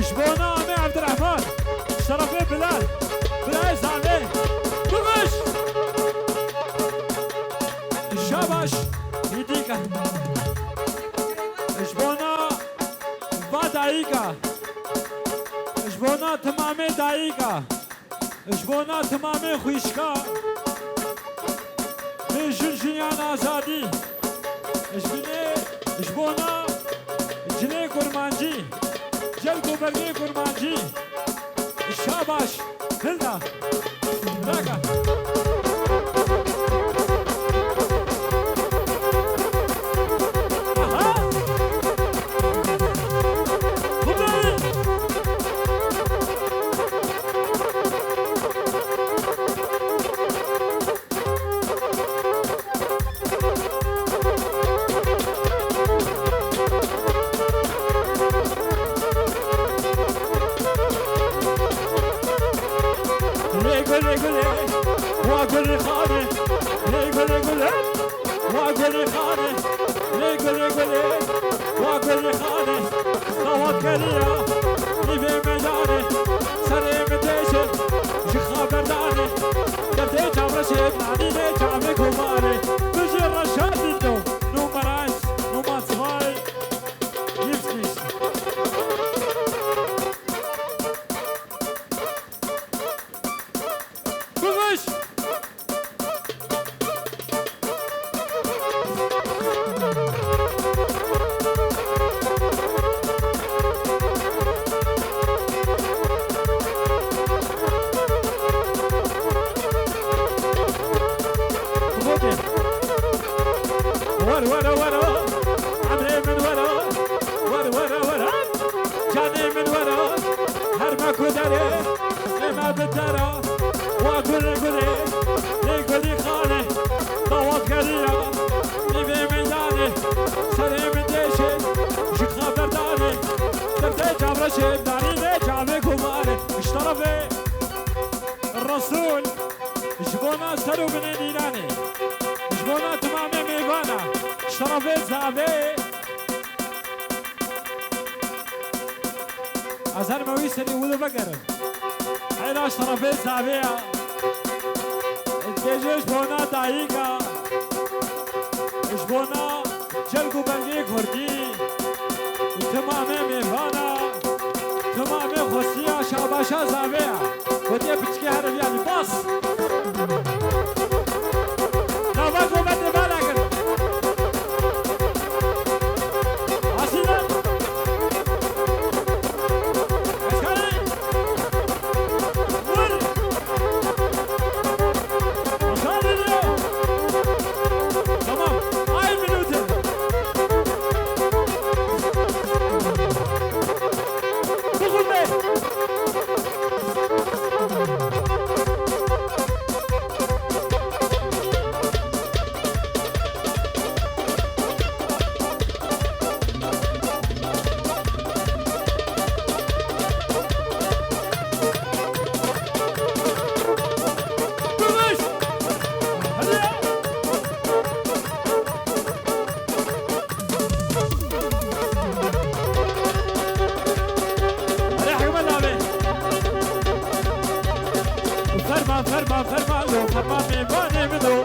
شبونا عمي عبد الرحمن شرفي بلال زعمي بغش شاباش يديك شبونا با دايقة شبونا تمامي دايقة جبونا تمامي خويشكا بيجن جيان آزادي جبونا جلي كرمانجي جلكو برقي كرمانجي الشاباش هلدا راكا واقول خانه ليقول واقول خانه ليقول واقول خانه توكليا نبي ميدانه سري متيشه شي خبردانه قدي جامر شيب نادي لي جامر كومانه بجي رشاد دو نومراش نوما صفاي يفسكيش كوفش ورا عمري من ورا جاني من ورا هرمك وداري ما بالدرا واقول لي خانه توكليا نبي ميداني سري من ديشي شي خبرداني درتي جابر شيب داني لي جامي كوماني اشترفي الرسول جبونا سرو بن ديلاني جبونا تمامي ميوانا اشترفي زعبي ازهر موي سري ولو بقرب حيلا اشترفي زعبيا الدجاج بونا دايقا جبونا جلقو بلقي كردي تمامي ميوانا تمامي خصيا شاباشا زعبيا ودي بتشكي هربياني باص نوباكو بدي بالاقر عسينا اسكالي وري وصالي اليوم تمام هاي منوتة دخل بيه فرما ميواني بدو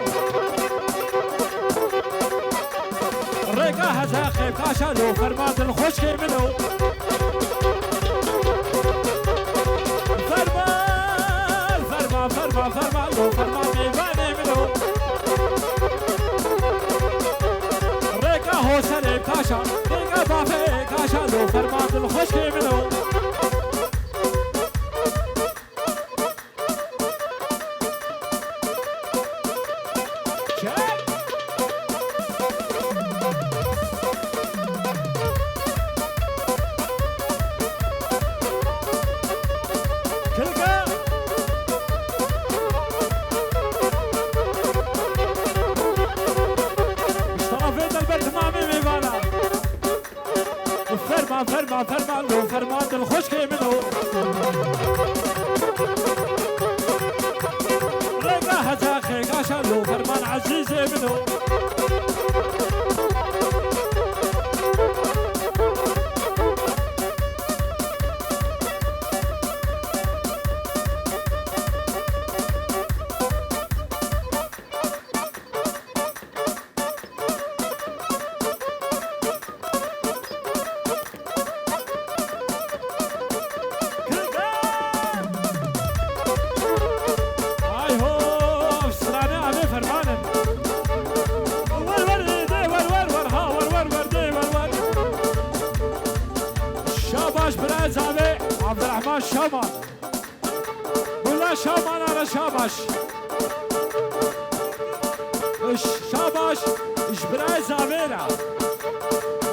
ريقا هزا خيب كاشالو فرما دل خوشكي بدو فرما لو فرما ميواني بدو ريقا هو سريب كاشا ريقا بافي كاشالو فرما دل خوشكي بدو فرما لو فرما دل خوشكي منو ريقا هزا خيقا شالو فرمان عزيزي منو Good. زابي عبد الرحمن شامان ولا شامان على شاباش شاباش براي زابيرا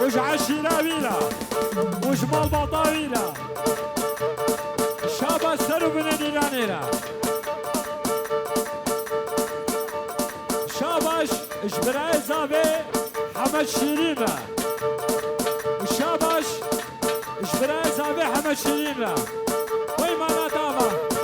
وش عشيرة بيلا وش مالبطا بيلا شاباش سرو من الإيرانيرا شاباش براي زابي حمد شيرينا شاباش براي زابي حمد شيرينا وي ما لا دابا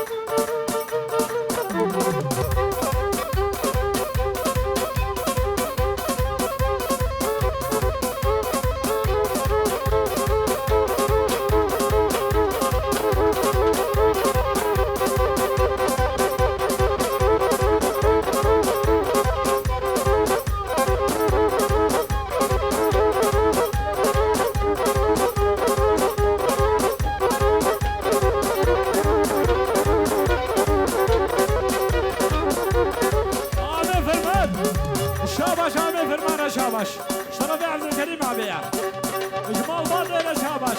شاباش شرف عبد الكريم عبيع اجمال باطل يا شاباش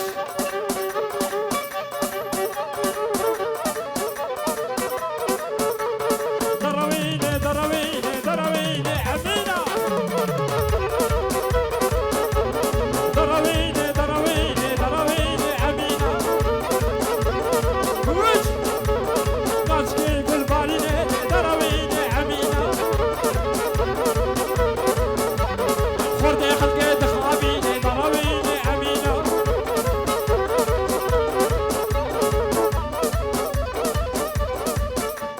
درويني درويني درويني امينه درويني درويني درويني امينه وش قاسكي بالباليني درويني امينه خردي خلقي دخابيني ضربيني أمينة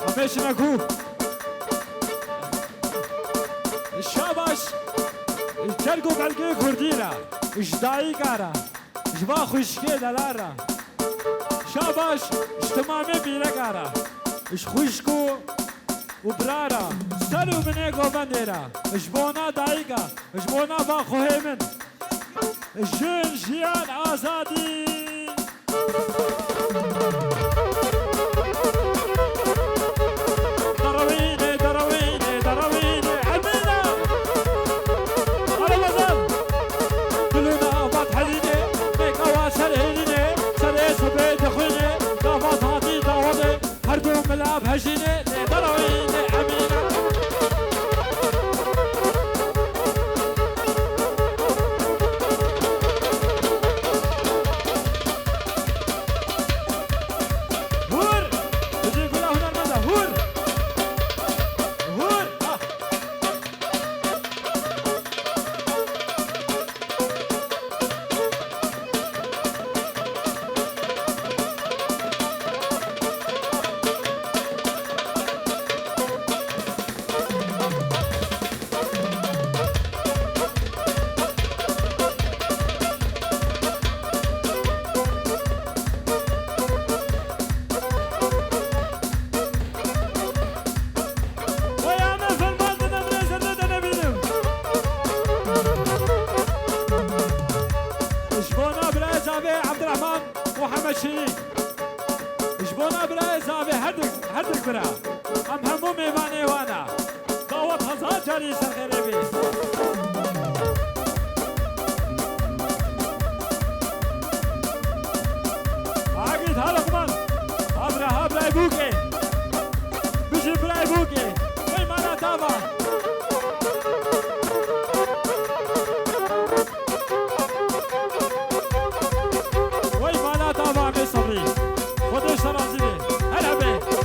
أبيش نكو الشاباش الترقو بلقي كرديرا إجدائي كارا إجبا خوشكي دلارا شاباش اجتمامي بيلا كارا إش خوشكو وبرارا سلو مني قوبنديرا اجبونا دايقا اجبونا باخوهي من الجن جيان آزادي درويني درويني درويني عمينا على مزال كلنا فتح ليني ميك اواسر هيني سري سبيت خويني دافات هاتي داودي هردو ملاب هجيني درويني عمينا عبد الرحمن وحمد شريك جبونا براي زابي هدك برا ام همو ميواني وانا دعوت هزار جاري سرخيري عقيد هالقمان ابرا براي بوكي بجي براي بوكي وي مانا تابا خودش رازی بی هلا بی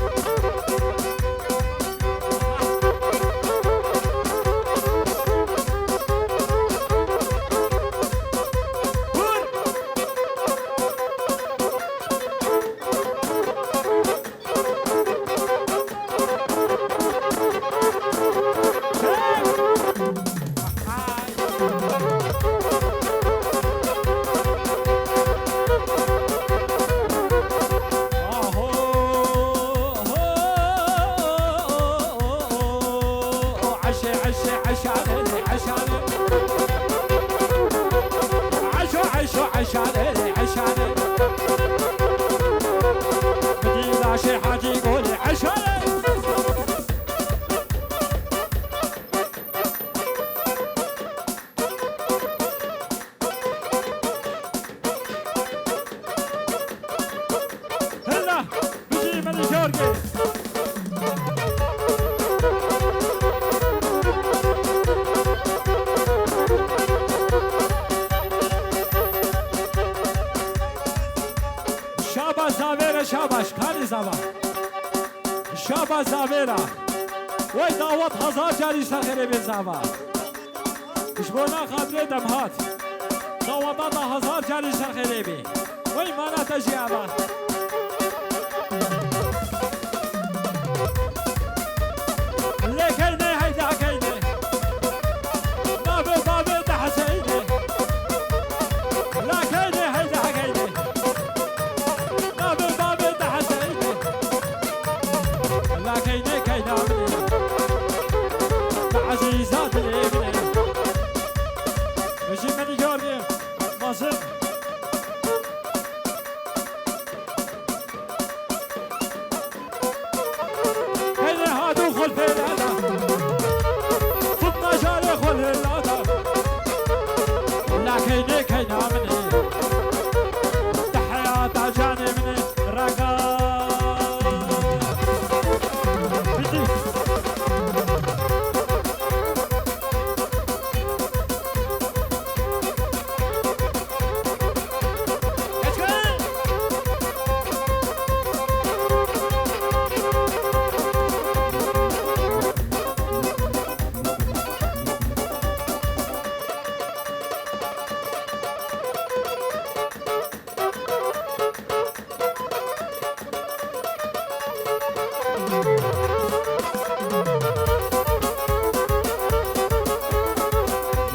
اورگی شابا زاویره شاباش کاری زبا شابا زاویره وی دعوت هزار جاری سخیره به زبا اشبونا خاطره دمهات دعوت هزار جاری سخیره بی وی مانا تجیابا لیکنه هیدا کنه نابه بابه ده حسینه لکنه هیدا کنه نابه بابه ده حسینه لکنه کینا منه عزیزات الابنه ماشي مني جورجي مصر كينا هادو خلف الهدى خدنا جاري خلف الهدى لكن كينا مني تحيات عجاني مني رقا بدي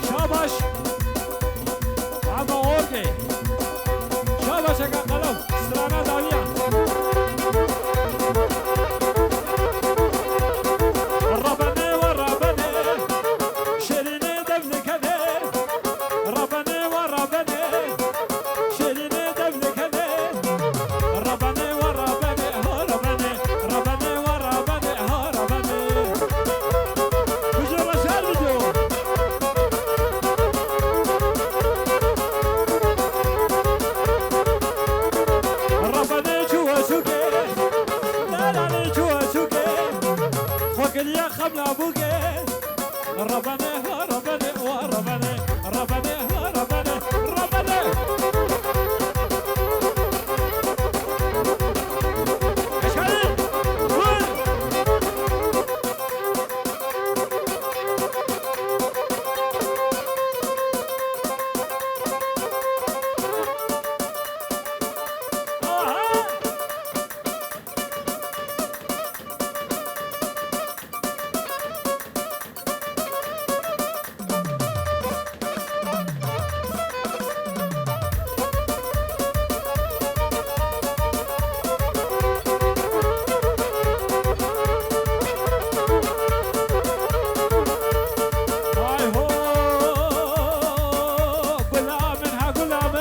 شاباش عم اورجي شاباش يا قلم استرانا داليا الربني والربني شيريني دبلك هذي الربني والربني شيريني دبلك هذي الربني والربني هربني ربني والربني هربني بجرة شالجو الربني جوا سوقي لا لا لا جوا سوقي فوق اليا خبل ابوقي الربني هربني وربني الربني هربني ربني اشكالي قول هاي هو غلام ها غلام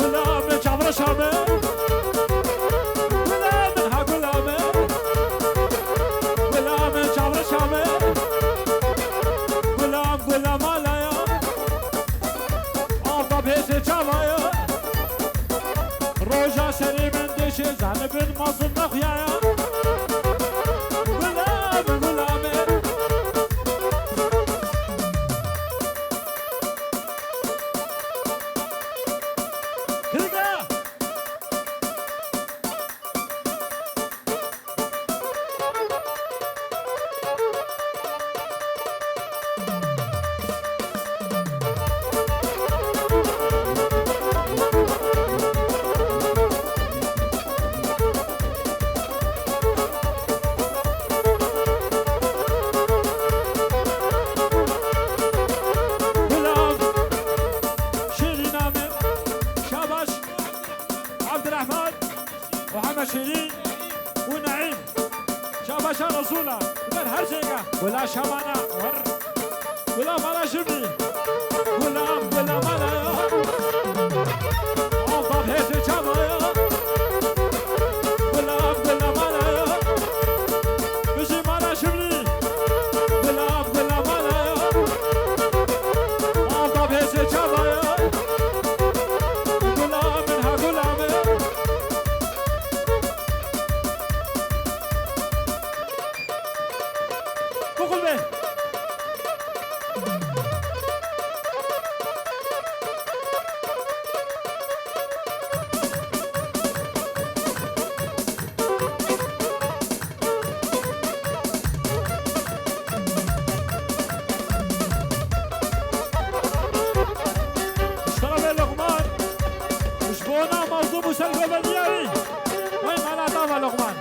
غلام جابر شامي غلام ها غلام غلام جابر شامي غلام عليا آبا بيش جوايا روجا سري من دش زن بن مازن نخيايا غلام كده غلام شيرين عامر شاباش عبد الرحمن محمد شيرين ونعيم شاباش رسوله من هر شيء ولا شمانه ور ولا مالا شبني ولا مالا أفضل هيك شمايا ولا مالا بشي مالا شبني ولا مالا أفضل هيك شمايا بسر گوبندیاری وای مالا داوا لقمان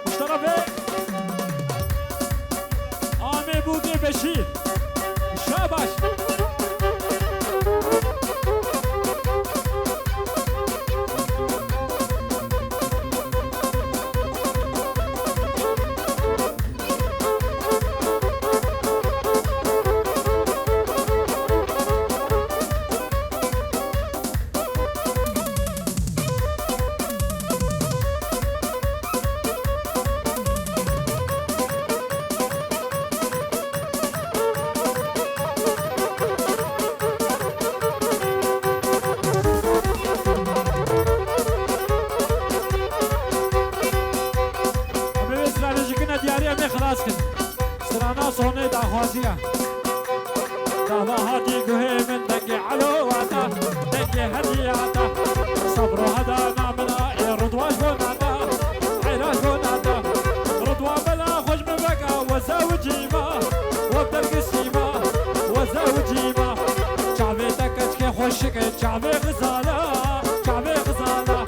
مشترفه آمه بوگی بشیر شاباش صوني داخوازية دابا هادي قهي من دقي علواتا دقي هدياتا صبر هذا نعمنا رضوان بناتا علاج بناتا رضوان بلا خوش من بقى وزوجي ما وابدا القسيمة وزوجي ما شعبي تكتشكي خوشك شعبي غزالة شعبي غزالة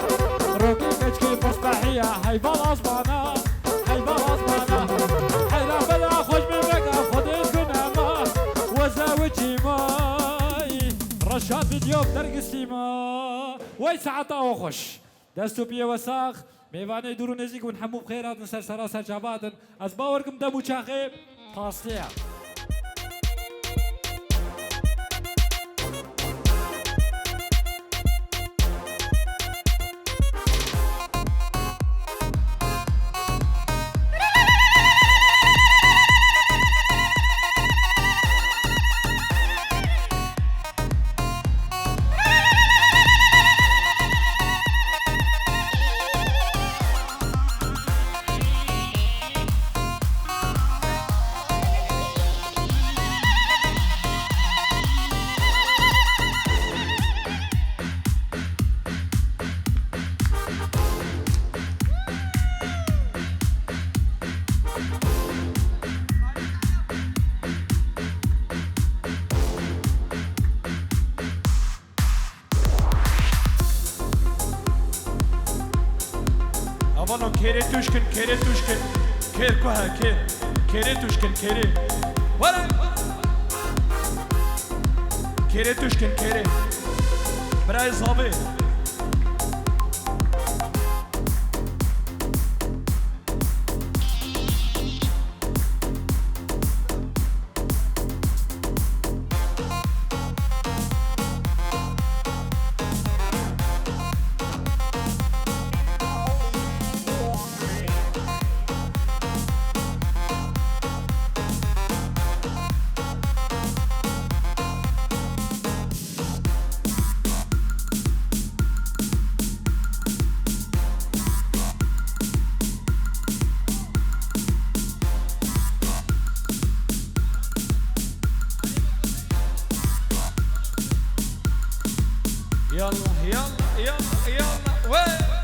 روكي كتشكي مصباحية هاي بالأصبانا هاي بالأصبانا حيلا بلا خوش من رشاد فيديو درقسي ما وي ساعتا وخش دستو بيه وساخ ميواني دورو نزيك ونحمو بخيرات نسر سراسر جاباتن از باوركم دمو چاخي تاصليع اولا کره توشکن کر کوه کره توشکن کره وره کره توشکن کره برای زابه يلا وين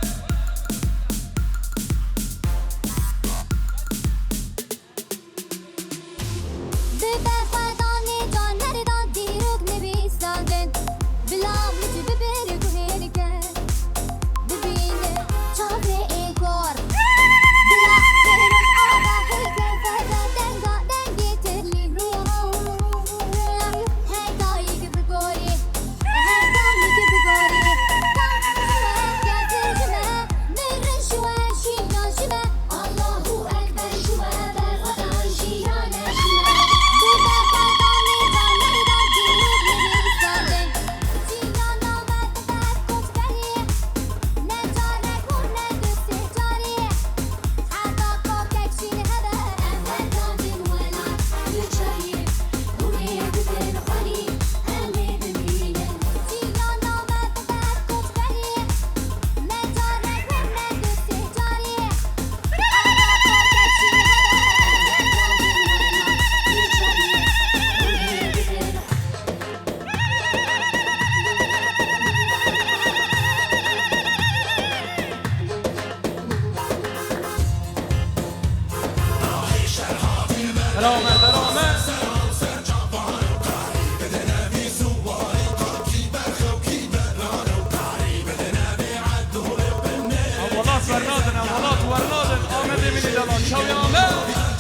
ولات ورنادن ولات ورنادن آمد منی دلان شوی آمد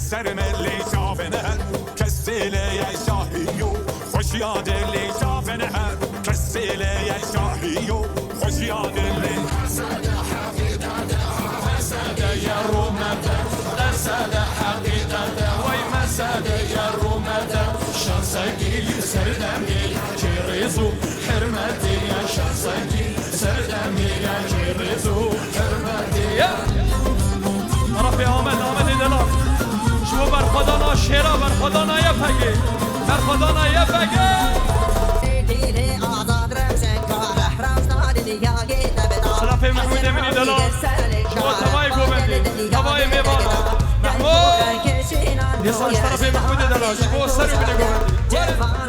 سرملی شافنه کسیله ی شاهیو خوش یادلی شافنه کسیله ی شاهیو خوش یادلی فسد حقیقته فسد یرومته فسد حقیقته وی مسد یرومته شانسگی سردمی چیریزو حرمتی شانسگی سردمی چیریزو حرمتی رفی آمد دلان شما بر خدا ناشیرا بر خدا نیفگی بر خدا نیفگی صرف محمود منی دلال شما توای گوبندی توای میبانا محمود نیسانش طرف محمود دلال شما سر بینی گوبندی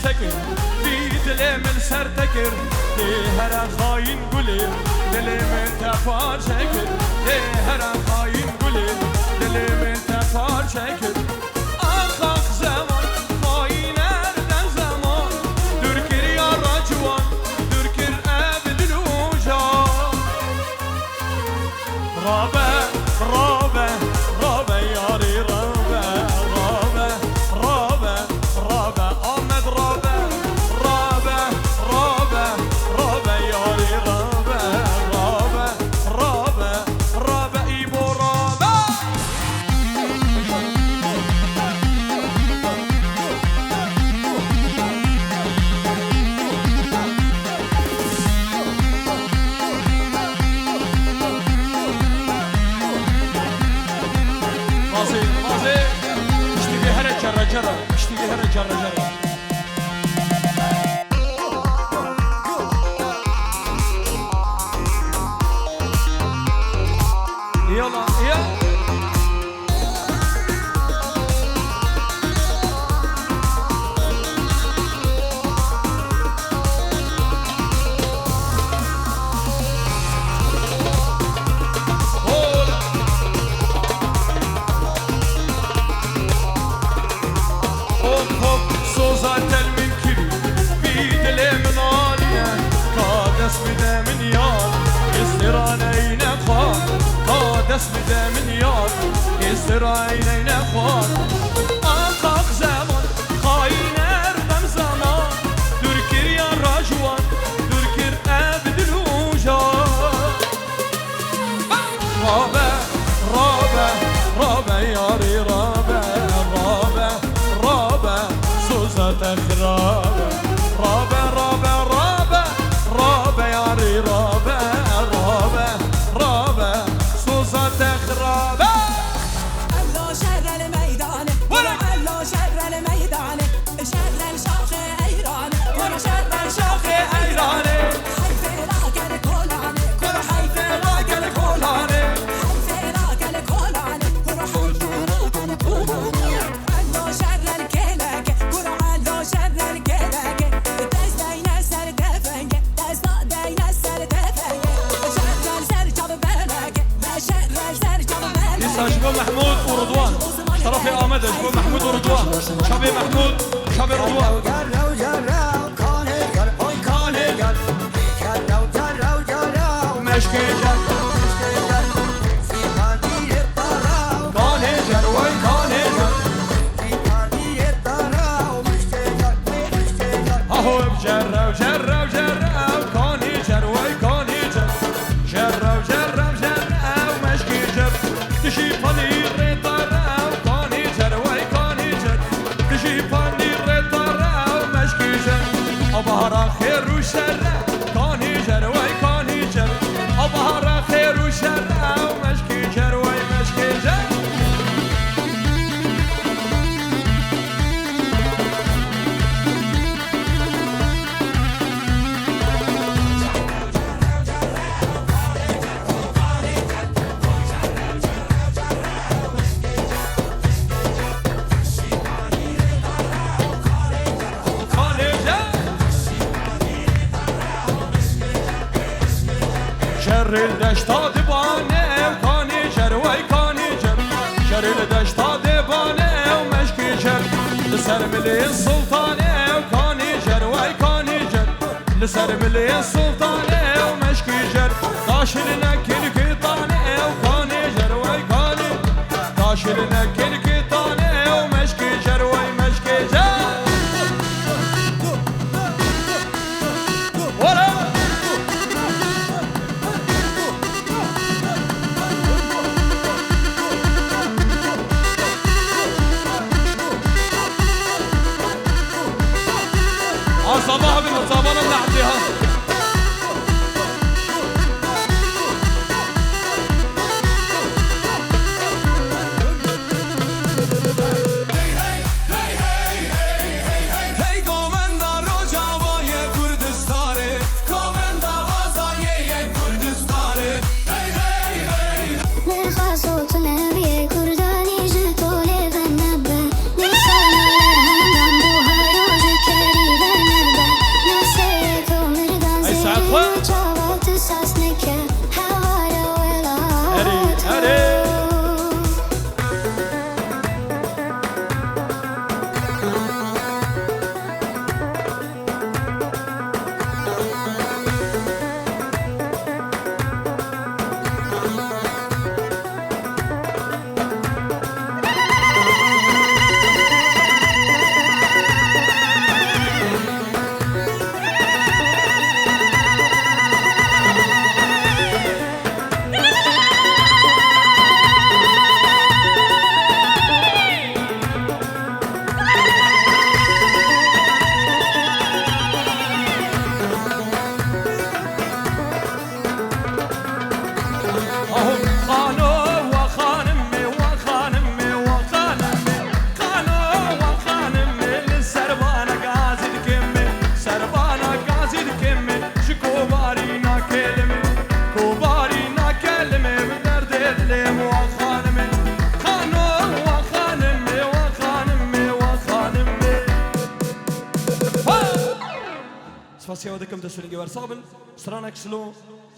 تكر في دلي من سر تكر هرا خاين قولي دلي من تفار شكر هرا خاين قولي دلي من تفار شكر آخاق زمان خاين اردن زمان دركر يا رجوان دركر ابد الوجان رابع رابع رابع ياري رابع رابع رابع رابع آمد رابع رابع رابع رابع ياري رابع رابع رابع رابع ايبو رابع مازي مازي اشتكي هرا جرى جرى اشتكي هرا جرى جرى يلا يلا دست بده من یاد اسرائیل نخواد آخاق زمان خاین اردم زمان دورکر یا راجوان دورکر عبدالوجان رابع رابع رابع یاری رابع رابع رابع سوزت اخرابع رابع رابع رابع رابع یاری رابع رابع رابع صوصة خرابة الله شر الميدان الله شر الميدان شر الشاخ محمود شب رضوان مشکی جر کانه جر وای کانه جر اهو جر جر جر کانه جر وای کانه جر جر جر جر مشکی جر تشی پنیر ردار کانه جر وای کانه جر تشی پنیر ردار مشکی جر آبارا خیر و شر کانه جر وای کانه جر آبارا خیر و شر مشکی جر وای مشکی جر شر الدشتا دبانه کانی جر وای کانی جر شر الدشتا دبانه و مشکی جر لسر ملی سلطانه و کانی جر وای کانی جر لسر ملی سلطانه و مشکی جر داشر نکل کتانه و کانی جر وای کانی داشر نکل کتانه و مشکی جر وای مشکی جر صباح بالمصابرة بنعديها هی کومندا روجاوای کردستانه کومندا آزایه کردستانه هی هی هی لخاصوت نبي كرداني جتولي بالنبة لسانا لهم بوها روج كريبا نبة نسيك ومردان زين جابت الساسنك حوارا ولا سپاسیا ودکم دسولنگی ورسابن سرانک سلو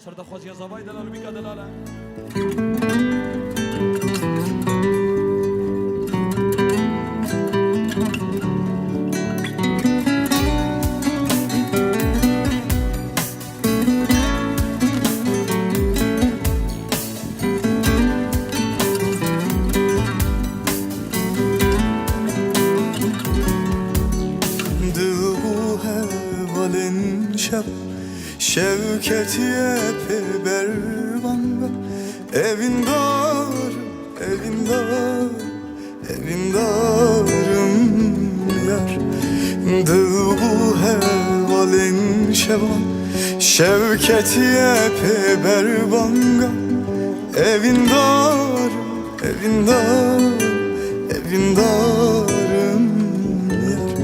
سرد خوازی زبای دلال بیکا دلاله Şevketiye bervanga evin dar, evin dar, evin darım yar. Dı bu hevalin şevan Şevketiye bervanga evin dar, evin dar, evin darım yar.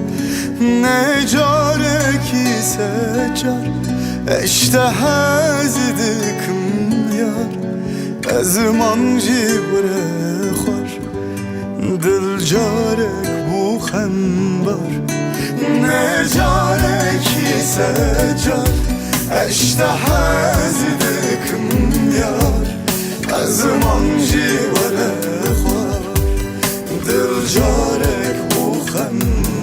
Ne care ki secar اشتهاز دکم یار از من جیبره خور دل جارک بو خنبار نجارک سجار اشتهاز دکم یار از من جیبره خور دل جارک بو خنبار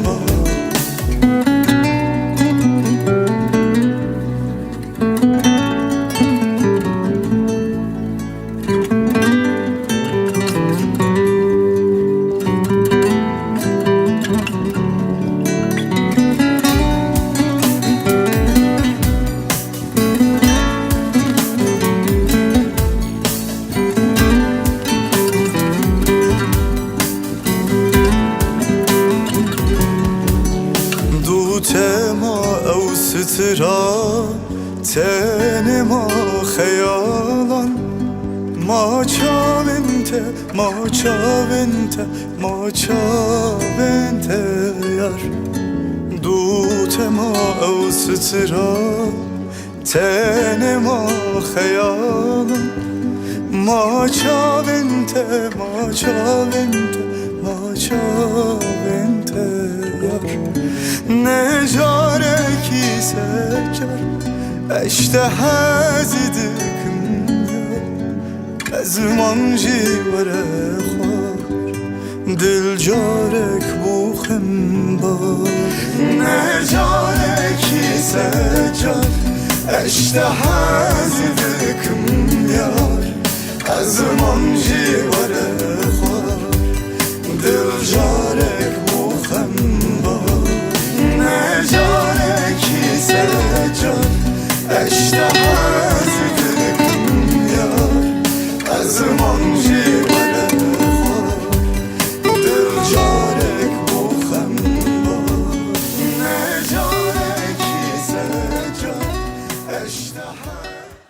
سترا تن ما خیالان ما چاونته ما چاونته ما چاونته یار دوت ما او سترا تن ما خیالان ما چاونته ما چاونته ما چاونته یار نجاره کی سجار اشتهى زدكم ازمان جیوره خوار دل جارك بوخم بار نجاره کی سجار اشتهى زدكم یار ازمان جیوره خوار دل جارك بوخم بار نجاره کی سجار اشتهى زدكم یار ازمان جیوره خوار دل جارك بوخم بار نجاره کی سجار اشتهى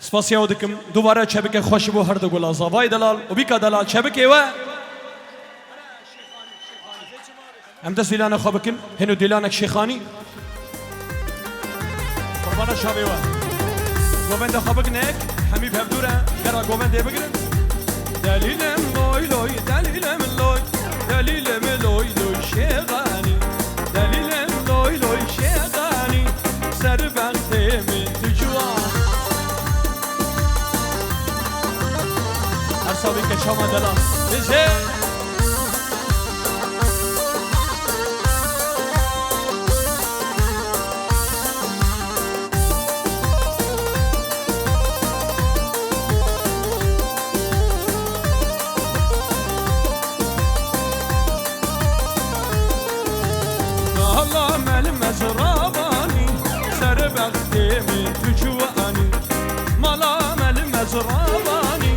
سپاسی او دکم دوباره چبک خوش بو هر دو گل زاوای دلال و بیکا دلال چبک و هم دست دیلانه خوابکن هنو دیلانک شیخانی قربان شابی و گوبند خوابکنک حمیب هفدوره گرا گوبند بگیرن دلیلم لوی لوی دلیلم لوی دلیلم لوی لوی شیخانی دلیلم لوی لوی شیخانی سر بختم تجوان هر ساوی که شما دلال بشه مزراباني سر بختي تجواني مالا مل مزراباني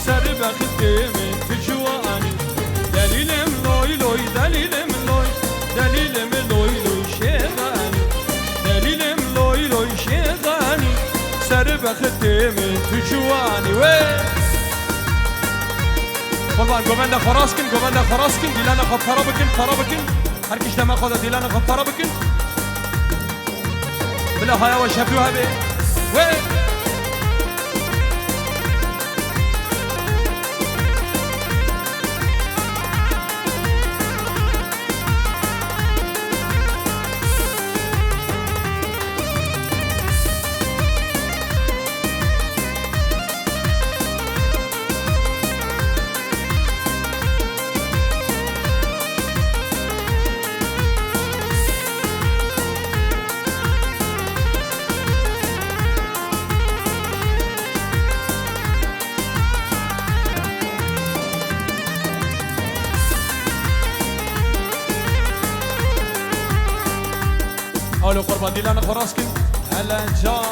سر بختي تجواني دليلم لوي لوي دليلم لوي دليلم لوي لوي شيغاني دليلم لوي لوي شيغاني سر بختي تجواني وي قربان گوبنده خراسکن گوبنده خراسکن دیلانه خب خرابکن هر کش دم خود دیلانه خب خرابکن بلا هایا و شفیوها بی وی حالو قربان دیلانه خراسکن هلا جان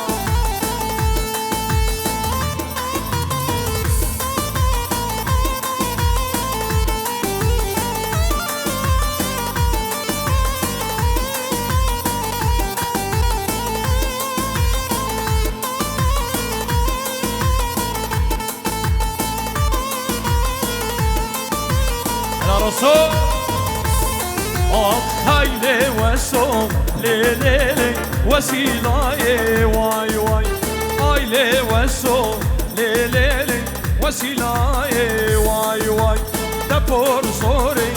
هلا رسول خيلي وسوم لي لي لي وسيلاي واي واي اي لي وسوم لي لي لي وسيلاي واي واي دبور صوري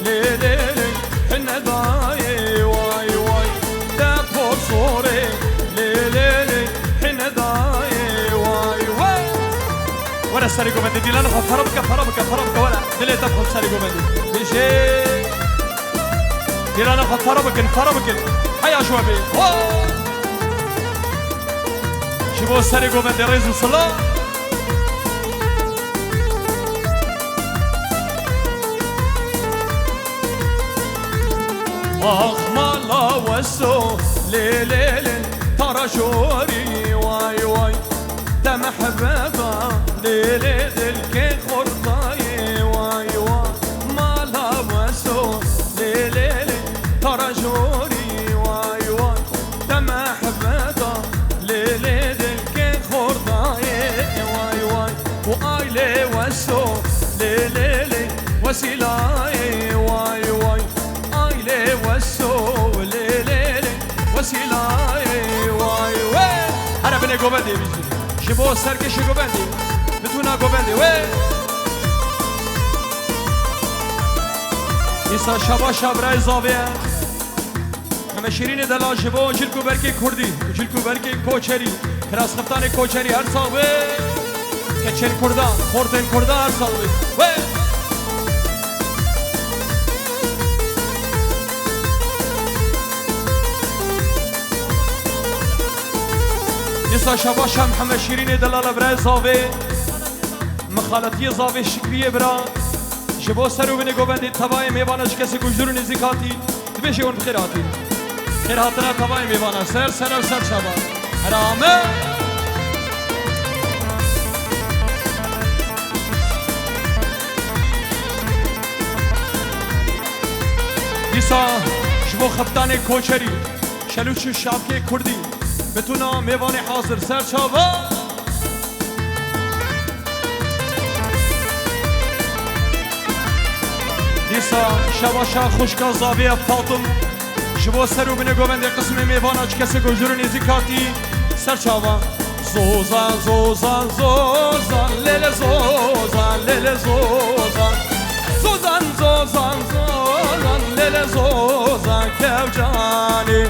لي لي لي حنداي واي واي دبور صوري لي لي لي حنداي واي واي ولا ساريكو بدي ديلان فربك ولا دلي تدخل ساريكو بدي بيجي ديلانا خد فربكن هيا شوابي شبو ساريكو بدي رئيس الصلاة مالا وسو لي لي لي ترى شوري واي واي دم حبابا لي لي الكي خرطاي واي واي مالا وسو لي لي لي ترى شوري واي واي دم حبابا مال گوبندی بیزی شبو سرکش گوبندی بتونا گوبندی وی ایسا شبا شبرای زاویه همه شیرین دلا شبو جلکو برکی کردی جلکو برکی کوچری کراس خفتان کوچری هر سال وی کچر کردان خورتن کردان هر سال وی ایسا شبا شم همه شیرین دلال برای زاوی مخالطی زاوی شکریه برا شبو سرو بینه گوبندی تبای میوانش کسی گوشدور نزیکاتی دبیشه اون خیراتی خیراتنا تبای میوانه سر سر و سر شبا حرامه ایسا شبو خفتان کوچری شلوچ شابکه کردی بتونا میوان حاضر سر شبا دیسا شبا شا خوشکا زاویه فاطم شبو سرو بینه گوبنده قسم میوان اچ کسی گوشدور نیزیکاتی سر شبا زوزان زوزان زوزان لیل زوزان لیل زوزان زوزان زوزان زوزان لیل زوزان کفجانی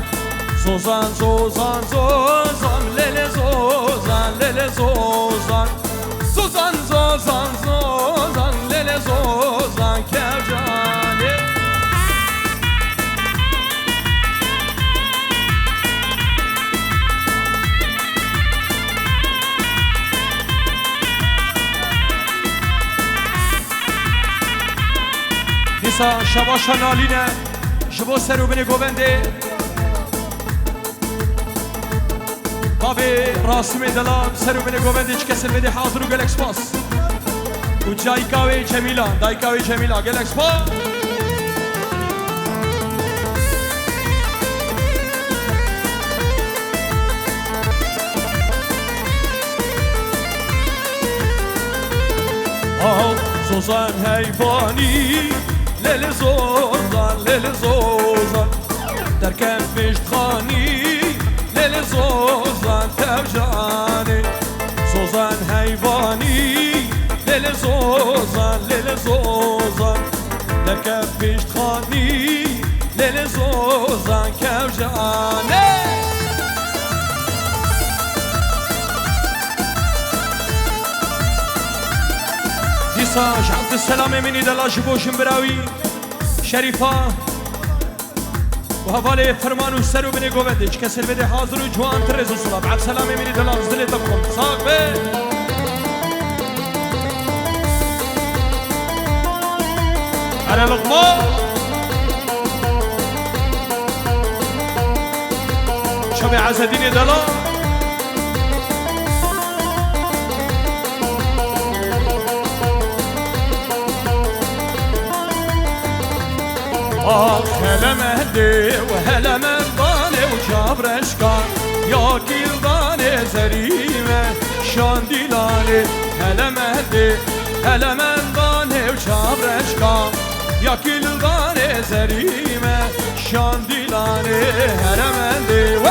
زوزان زوزان زوزان لیل زوزان لیل زوزان زوزان زوزان زوزان لیل زوزان کفجانی دیسا شبا شنالینه شبو سرو بینه گوبنده بابي راسم دلال سرو بینه گوبنده چه کسی بده حاضر و گلکس باس و جایکاوی جمیلا دایکاوی جمیلا گلکس باس زوزان حیوانی لیل زوزان لیل زوزان در کم خانی لیل زوزان تبجانی زوزان حیوانی لیل زوزان لیل زوزان در کم خانی لیل زوزان کبجانی دیسا شعبت السلام منی دلا شبوشم براوی شریفا و حواله فرمان و سر و بینه گوبنده چه کسر بده حاضر و جوان ترز و صلاح بعد سلام منی دلا زدلی تبکم ساق به على لقمه شبه عزدين دلا هلا مهدي وهلا من ضاني وشابرش كان يا كيل ضاني زريمة شان ديلاني هلا مهدي هلا من ضاني وشابرش كان يا كيل ضاني زريمة شان ديلاني هلا مهدي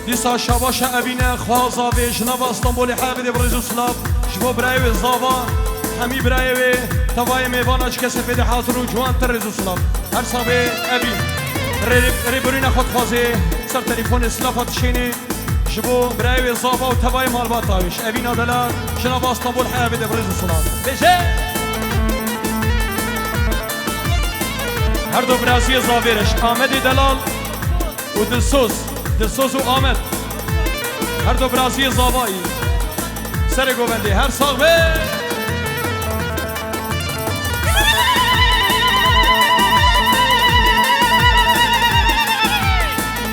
دیسا شباش ابینه خوازا و جناب استانبول حابد برج سلاب شبو برای زاوا همی برای توای میوان اچ کس بده حاضر و جوان تر رز سلاب هر صابه ابی ریبرین خود خوازه سر تلفن اسلافات شینی شبو برای زاوا و توای مالبات آویش ابینا دلار جناب استانبول حابد برج سلاب بشه هر دو برازی زاویرش آمدی دلال و دلسوز و آمد هر دو برازی زاوایی سر گوبندی هر ساقه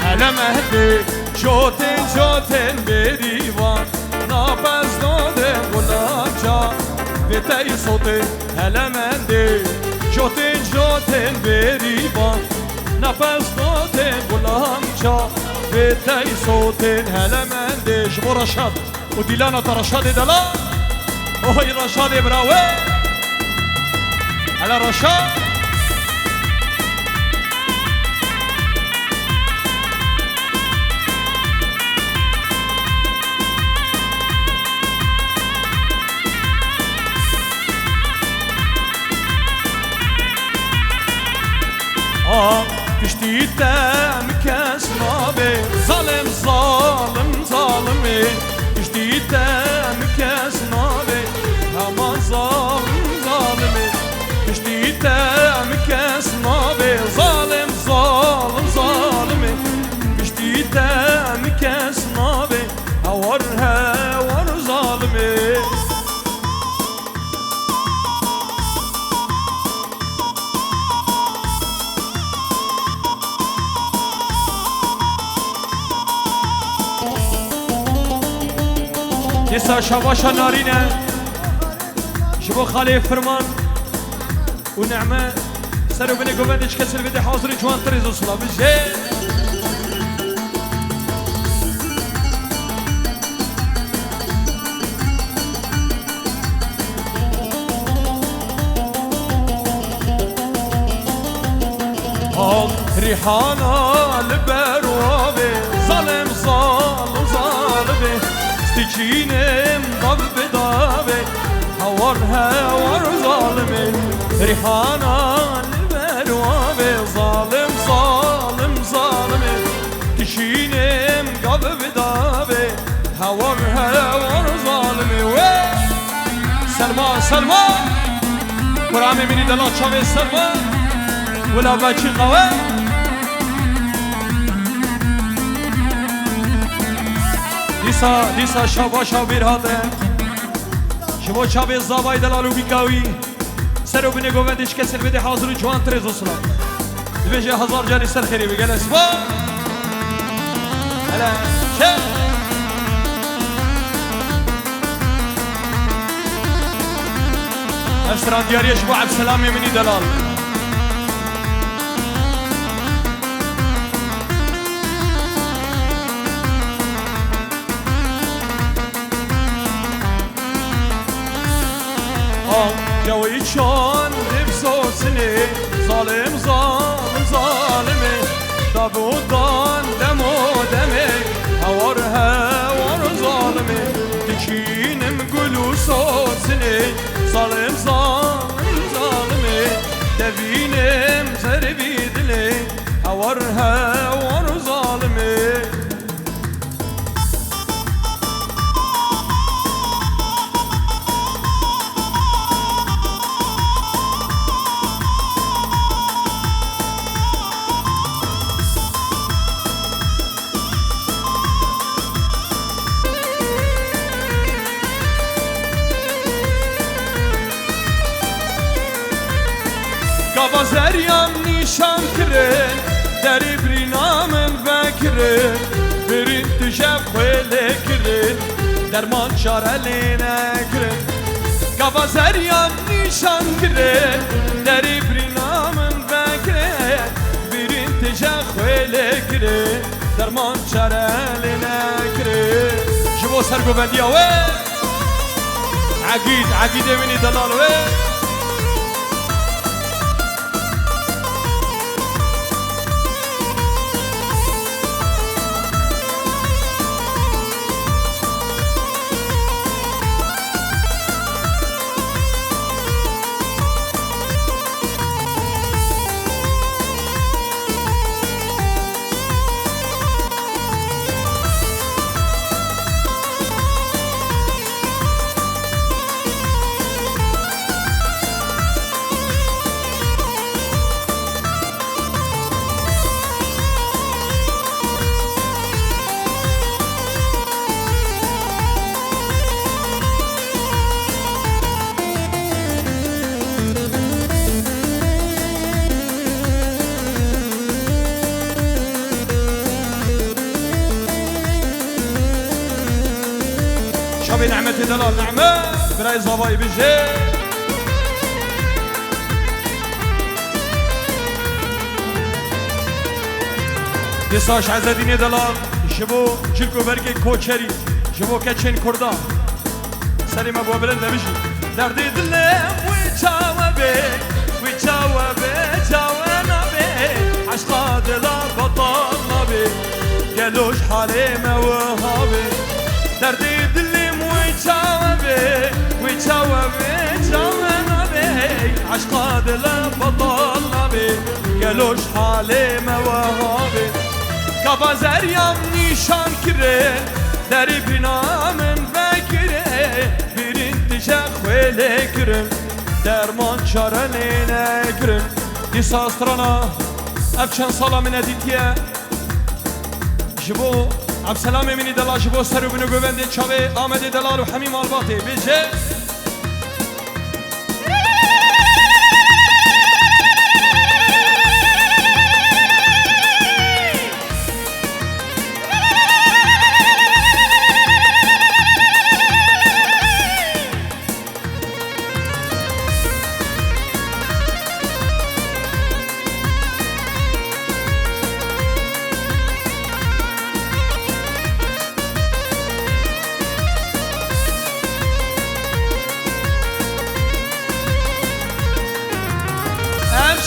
هلا مهدی جوتن به دیوان ناپس داده غلام جا به تایی صوته هلا مهدی جوتن به دیوان نفس داده غلام جا به تایی صوتن هلا مهدی شبو رشاد و دیلانا ترشاد دلا اوهی رشاد براوه على رشاد پشتی دم کس نابه ظالم ظالم ظالمه پشتی دم کس نابه همان ظالم ظالمه پشتی دم کس نابه ظالم ظالم ظالمه پشتی دم کس نابه هور هور ظالمه دیسا شواشا نارینه شبو خالی فرمان و نعمه سر و بینه گوندش کسر بده حاضری جوان تریز و صلا بجه ريحانا لبروابي ظالم ظالم ظالمي استجينم ضب بدابي هور هور ظالمي ريحانا لبروابي ظالم ظالم ظالمي تشينم ضب بدابي هور هور ظالمي سلمان سلمان قرامي مني دلات شامي سلمان ولا باچی قوه دیسا شابا شابیر هاته شما شابه زابای دلالو بیکاوی سر و بینه گوندش کسر بده حاضر و جوان تریز و سلام دویجه هزار جانی سر خیری بگل اسبا هلا چه افسران دیاری شما عبدالسلام یمنی دلال جوی چون بفسوسني ظالم ظالم ظالمي دابودان دمو دمي هور هور ظالمي تشينم قلو صوتني ظالم ظالم ظالمي دفينم زربيدني هور هور ظالمي Gavazeryan nişan kirin Deri brinamın vekirin Birin tüjeb khwele kirin Derman şareline kirin Gavazeryan nişan kirin Deri brinamın vekirin Birin tüjeb khwele kirin Derman şareline kirin شما سر گوندی آوه عقید امینی دلال وه شابي نعمة دلال نعمة براي زباي بجي دساش عزدين دلال شبو جلكو برگه کوچری شبو کچین کردا سليم ابو بلند بيجي دردي دلم ويتشاوبي ويتشاوبي تشاونا بي عشقا دلا بطلنا بي قالوش حليمة وهابي دردي دلم ويتشاوبي ويتشاوبي تشاونا بي عشقا دلا بطلنا بي قالوش حليمة وهابي كابا زريم نيشان كره دری بینامن بکره بیرین تیشه خویله کرم درمان چاره نینه کرم دیسا استرانا اب چند سالا من ادیتیه جبو اب سلام منی دلا جبو سر و بینو گوونده چاوه آمده دلال و حمیم آلباته بیجه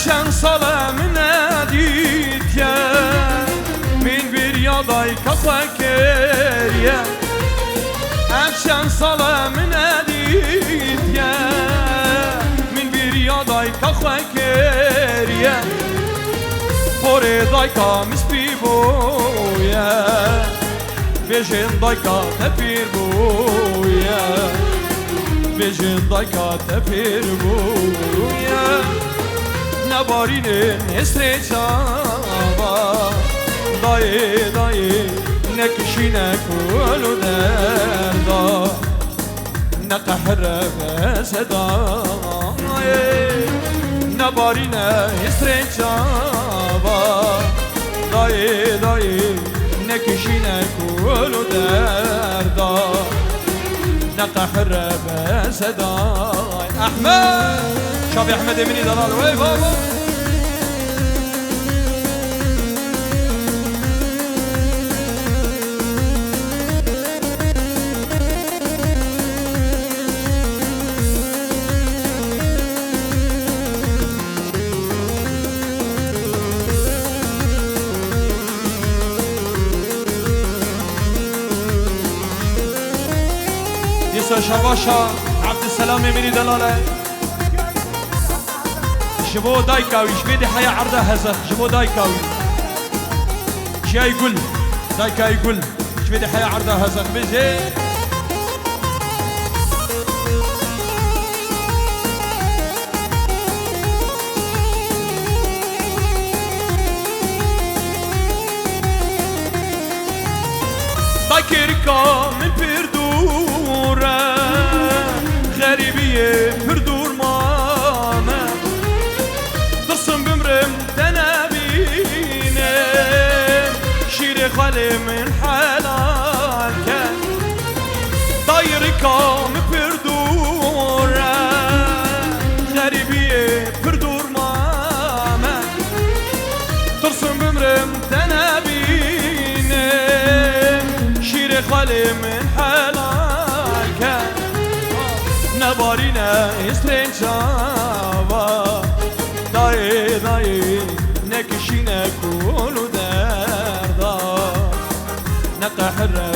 چند ساله من ندید یا من بیر یادای کفا کریه چند ساله من ندید یا من بیر یادای کفا کریه پوری دایکا مسپی بویا بیشین دایکا تپیر بویا بیشین دایکا تپیر بویا نبارین نسر چاوا دای دای نکشینه کلو دردا نقهر صدای نبارین نسر چاوا دای دای نکشینه کلو دردا نقهر صدای احمد شافي احمد يميني دلال وي بابا يسا شباشا عبد السلام يميني دلاله جبو دايكاوي شبيدي حياة عرضة هزخ جبو دايكاوي شيا يقول دايكا يقول شبيدي حياة عرضة هزخ بيجي دايكيركا من بردورة غريبية بردور ماما خالي من حلال كان دايركا مبردورة غريبية بردور ماما ترسم بمرم تنابيني شيري خالي من حلال كان نبارينا يسرين شابا داي داي نكشينا كولو دردا نقهر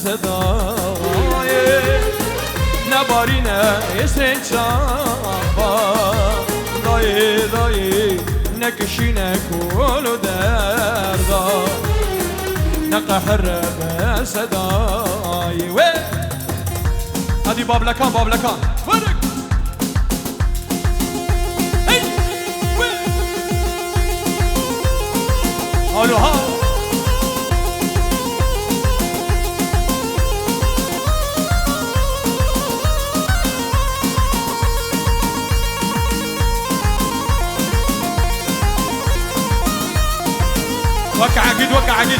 صداي نبارينا يسرين شابا داي داي نكشينا كولو دردا نقهر صداي هادي باب لكان باب لكان ورق الو ها وقع عقيد وقع عقيد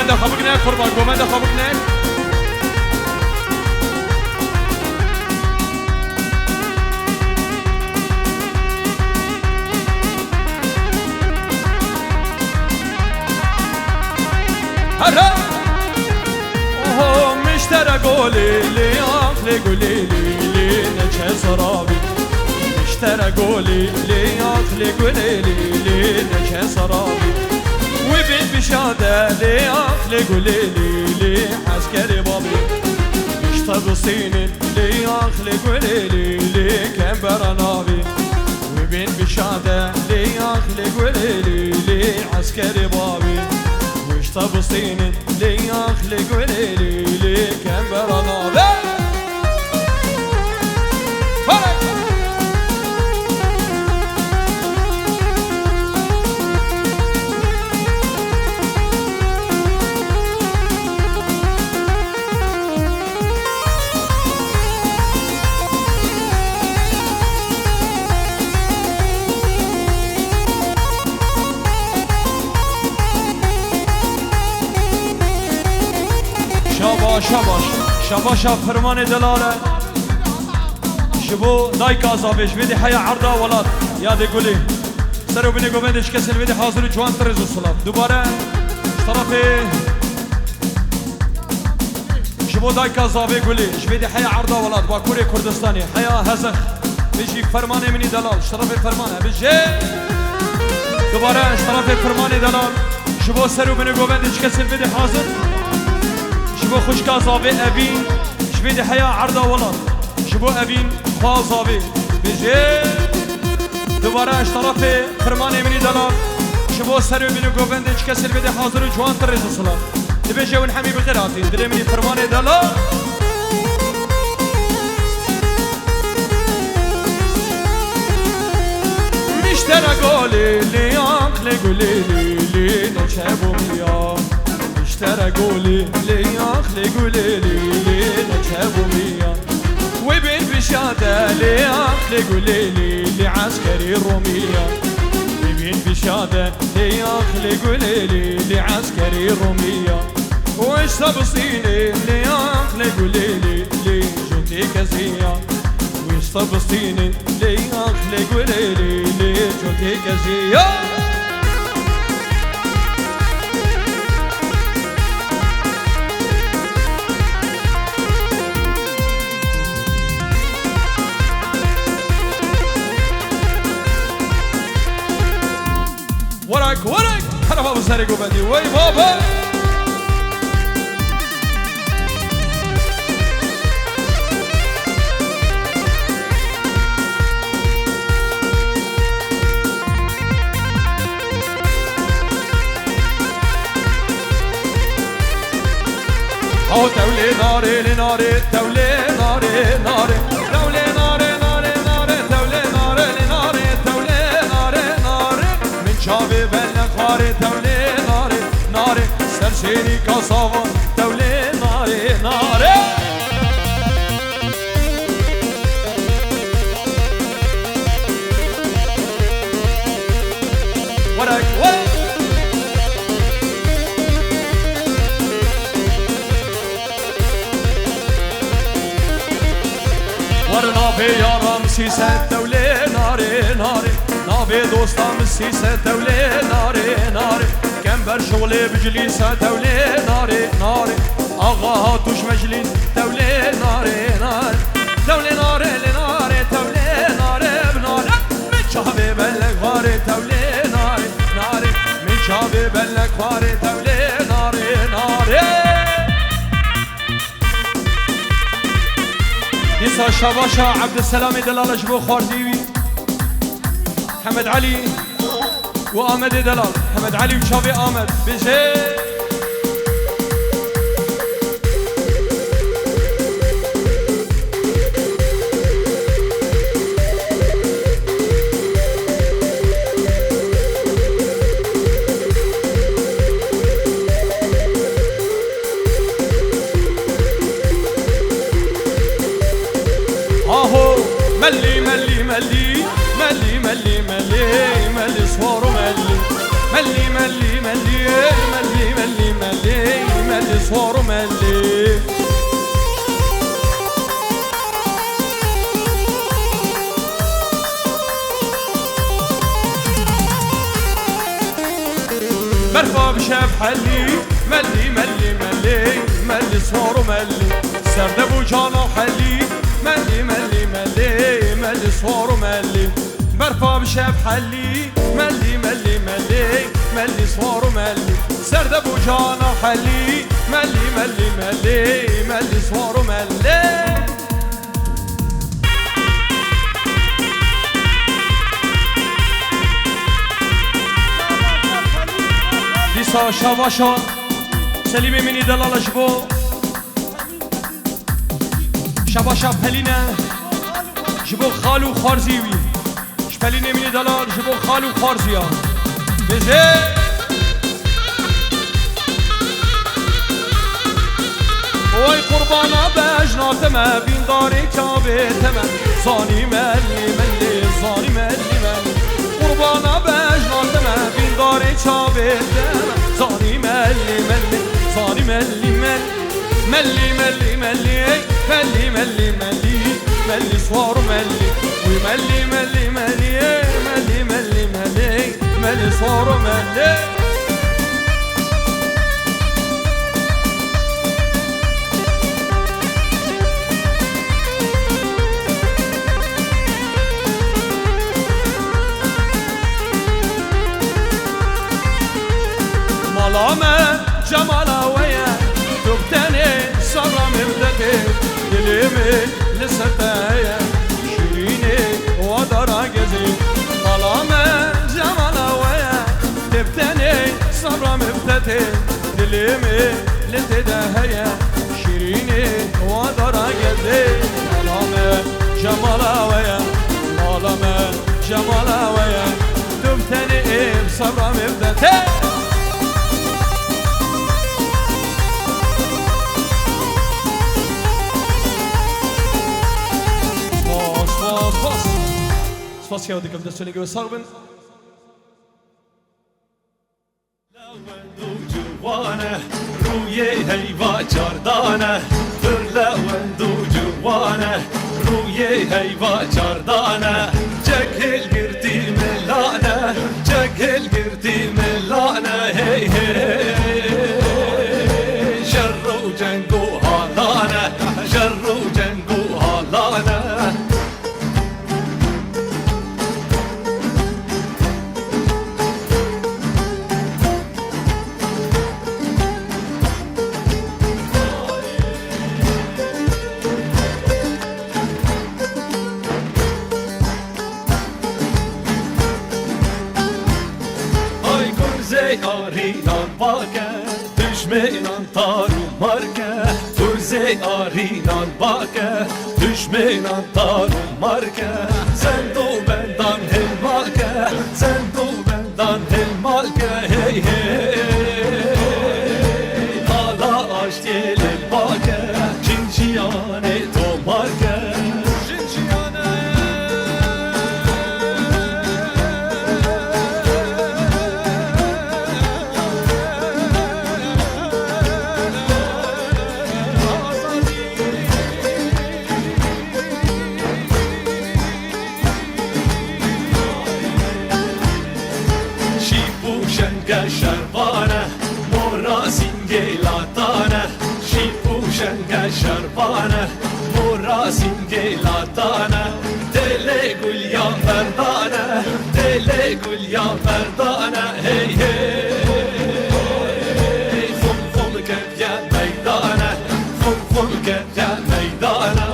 گوونده خبک نه قربان گوونده خبک نه هلا اوه مشترى قولي لي عقلي قولي لي نجح سرابي مشترى قولي لي عقلي قولي لي نجح سرابي وبين بشادة لي عقلي قولي لي عسكري بابي مشترى صيني لي عقلي قولي لي كان برنابي وبين بشادة لي عقلي قولي لي عسكري بابي تبصيني لي اخلق وليلي لي كان برنابي شباش شباش فرمان دلاله شبو دايك عذابش بدي حيا عرضه ولاد يا قولي سرو بني قومندش كسر بدي حاضر جوان ترز الصلاة دوباره طرفي شبو دايك عذابي قولي بدي حيا عرضه ولاد باكوري كردستاني حيا هزخ بيجي فرمان مني دلال طرفي فرمانه بيجي دوباره طرفي فرمان دلال شبو سرو بني قومندش كسر بدي حاضر شبو خوشكا زابي أبين شبيدي حياة عرضة ولد شبو أبين خواه زابي بيجي دوباره اشترافي فرماني مني دلال شبو سرو بينو قوبندج كسر بيدي حاضر جوان ترز الصلاة تبيجي ونحمي بغيراتي دلي مني فرماني دلال مشترى قولي لي عقلي قولي لي نشابو مياه ترى قولي لي اخلي قولي لي نجهبوا مية وبين بشادة لي اخلي قولي لي عسكري الرومية وبين بشادة لي اخلي قولي لي عسكري الرومية وش تبصيني لي اخلي قولي لي جوتي كزية وش تبصيني لي اخلي قولي لي جوتي كزية وراك انا بابا سارق وبدي وي بابا او تولي ناري لناري تولي ناري ناري تولي ناري ناري ناري تولي ناري لناري تولي ناري ناري من شابي بلق غاري تولي ناري ناري سرشيني كصافة تولي ناري ناري وراك وراك نافي يا رمسيسة تولي ناري ناري نافي دوستا مسيسة تولي ناري ناري كمبر شغلي بجليسة تولي ناري ناري أغاها توش مجلس تولي ناري ناري تولي ناري لناري تولي ناري بناري من شعبي بلق غاري تولي ناري ناري من شعبي بلق غاري تولي ناري ناري يسا شباشا عبد السلام دلال جبو خارديوي حمد علي وآمد دلال حمد علي وشافي آمد بيجي ملي ملي ملي ملي ملي ملي ملي صور ملي ملي ملي ملي ملي ملي ملي ملي صور ملي برفا بشاف حلي ملي ملي ملي ملي صور ملي سرد ابو جانا حلي ملي ملي ملي ملي صور ملي برفا بشاف حلي ملي ملي ملي ملي صور ملي سرد ابو جانا حلي ملي ملي ملي ملي صور ملي دیسا شواشا سلیم منی دلالش بو شواشا پلینه جبو خالو خارزیوی شپلینه منی دلال جبو خالو خارزیا بزه وای قربانا بجناتمه بین داری کابتمه زانی ملی ملی زانی ملی ملی قربانا بجناتمه بین داری کابتمه زانی ملی ملی زانی ملی ملی ملی ملی ملی ملی ملی ملی ملی سوار ملی وی ملی ملی ملی ملی ملی ملی ملی سوار ملی مالامه جمالا ويا تبتني صبرا مبدتي دليمي لستايا شيريني ودرا جزي مالامه جمالا ويا تبتني صبرا مبدتي دليمي لتداهيا شيريني ودرا جزي مالامه جمالا ويا مالامه جمالا ويا تبتني صبرا مبدتي سپاس که دیگه دستونی که ساقبن جوانه روی هیوا چاردانه در لوند و جوانه روی هیوا چاردانه جگل گردی ملانه جگل گردی ملانه هی هی شر و جنگ و حالانه شر و جنگ و حالانه آرینان باکه دشمنان تارو مارکه گرزه آرینان باکه دشمنان تارو مارکه سندو بندان هل مالکه سندو بندان هل مالکه هی هی حالا آشتیل باکه چینچیانه تو مارکه شربانه مورا سینگلاتانه شیپوشنگ شربانه مورا سینگلاتانه دل گل یا مردانه دل گل یا مردانه هی هی خم خم کن یا میدانه خم خم کن یا میدانه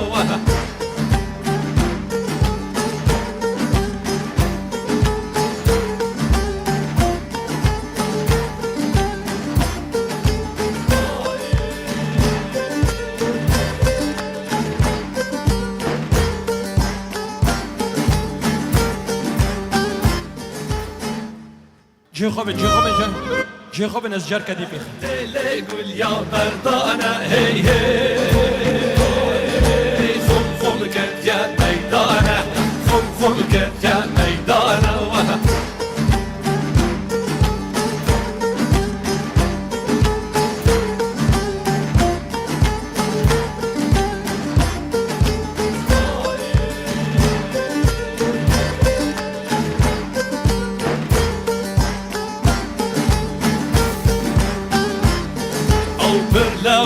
جي خوب جي خوب نزجر كدي بيخ دل گل یا مردانه هی هی خم خم کن یا میدانه خم خم کن یا میدانه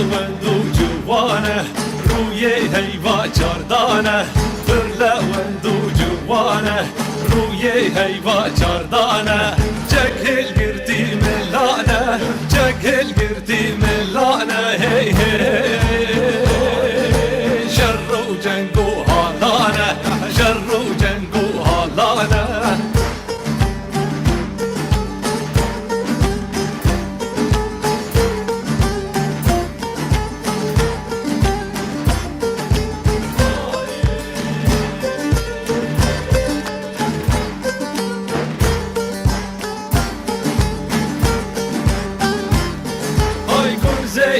وندو جوانه روی هیوا چاردانه برلا وندو جوانه روی هیوا چاردانه جگل گردی ملانه جگل گردی ملانه هی هی شر و جنگ و حالانه شر و جنگ و حالانه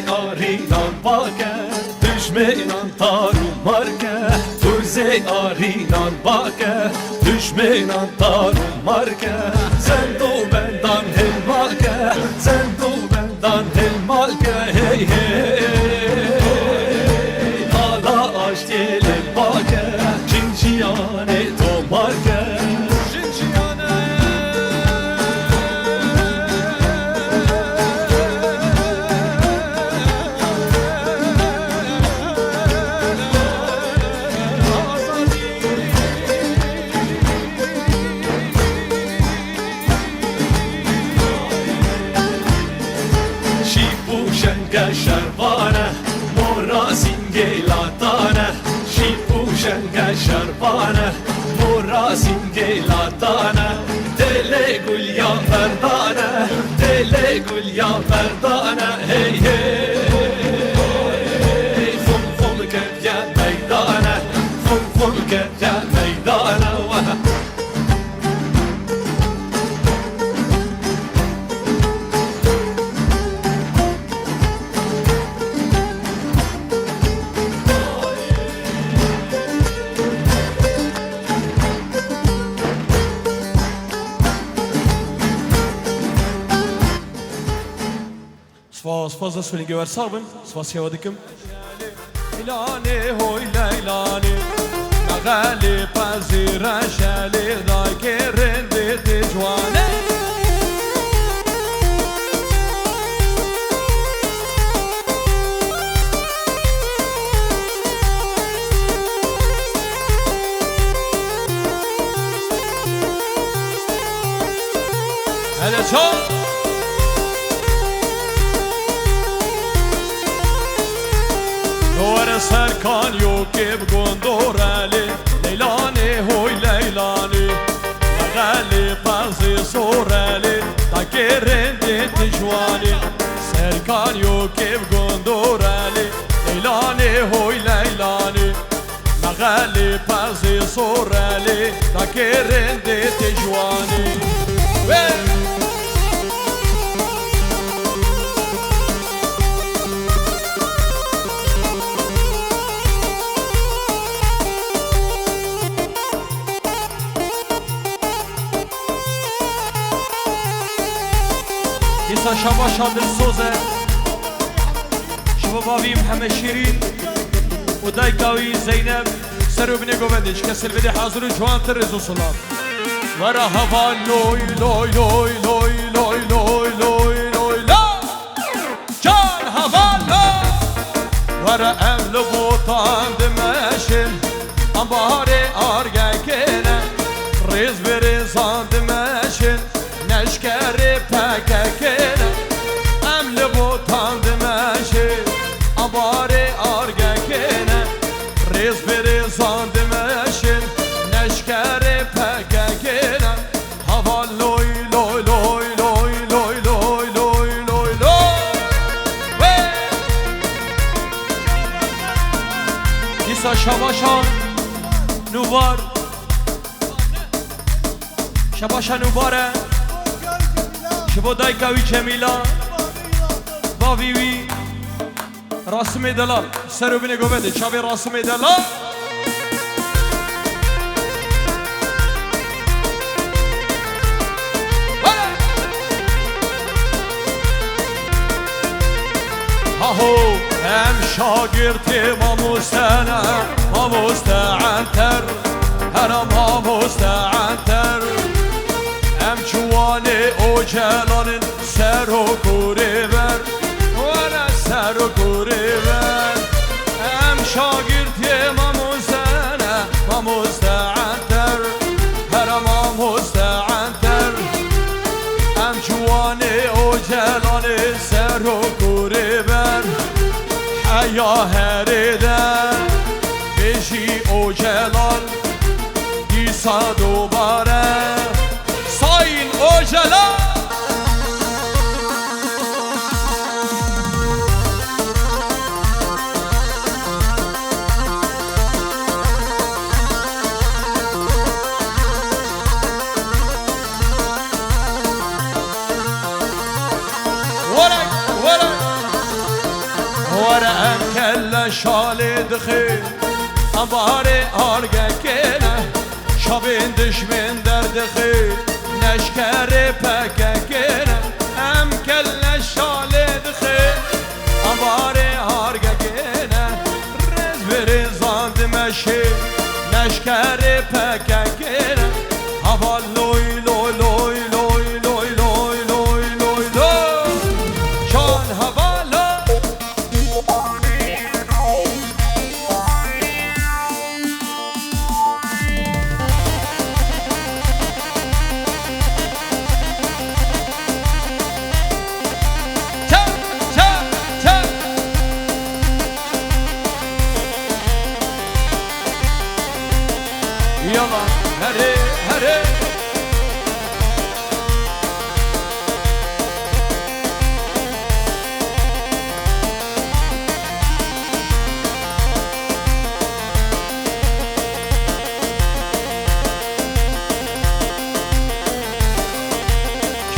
آرینان باکه دشمنان تارو مارکه گرزه آرینان باکه دشمنان تارو مارکه زندو بندان هل مالکه زندو بندان هل مالکه هی هی حالا آشتیل باکه جنجیانه تو مارکه شربانه مورا سینگلاتانه شیپو شنگ شربانه مورا سینگلاتانه دل گل یا فردانه دل گل یا فردانه هی هی خم خم کن یا میدانه خم خم کن یا میدانه سپاس از سوینگی ورسابن سپاس یادکم ایلانه هوی لیلانه نغالی پذیر شالی دای رنده تجوانه هلا چون دور سرکان یو که بگندورالی لیلانی هوی لیلانی نغالی پازی سورالی تاکی رندی تجوانی سرکان یو که بگندورالی لیلانی هوی لیلانی نغالی پازی سورالی تاکی رندی تجوانی ایسا شبا شادر سوزه شبا باویم همه شیرین و دایکاوی زینب سر و بینه گوندش کسل بده حاضر و جوان تر رزو سلام ورا هوا لوی لوی لوی لوی لوی لوی لوی لوی لا جان هوا لوی ورا امل بوتان دمشن انباره آرگه کنه ریز بریزان دمشن نشکر پککنه امل بوتان دمشن انباره آرگه کنه ریز بریزان دمشن نشکر پککنه هوا لوی لوی لوی لوی لوی لوی لوی لوی لوی ایسا شباشان نوبار شباشان نوباره شبو دایکاوی جمیلا باویوی راسم دلال سر و بینه گوبنده چاوی راسم دلال هاهو هم شاگرد ما مستعنتر هرم ما مستعنتر هم جوانه او جلالن سر و کوره بر وانا سر و کوره يا هرده بيجي او جلال يسا دوباره صاين او جلال ورا كل شال دخيل أباري أرجع كنا شابين دشمن در دخيل نشكر بكا كنا أم كل شال دخيل أباري أرجع كنا رز برزان دمشي نشكر بكا كنا هوا لوي لوي لوي لوي لوي لوي لوي لوي لوي شان هوا يلا هري هري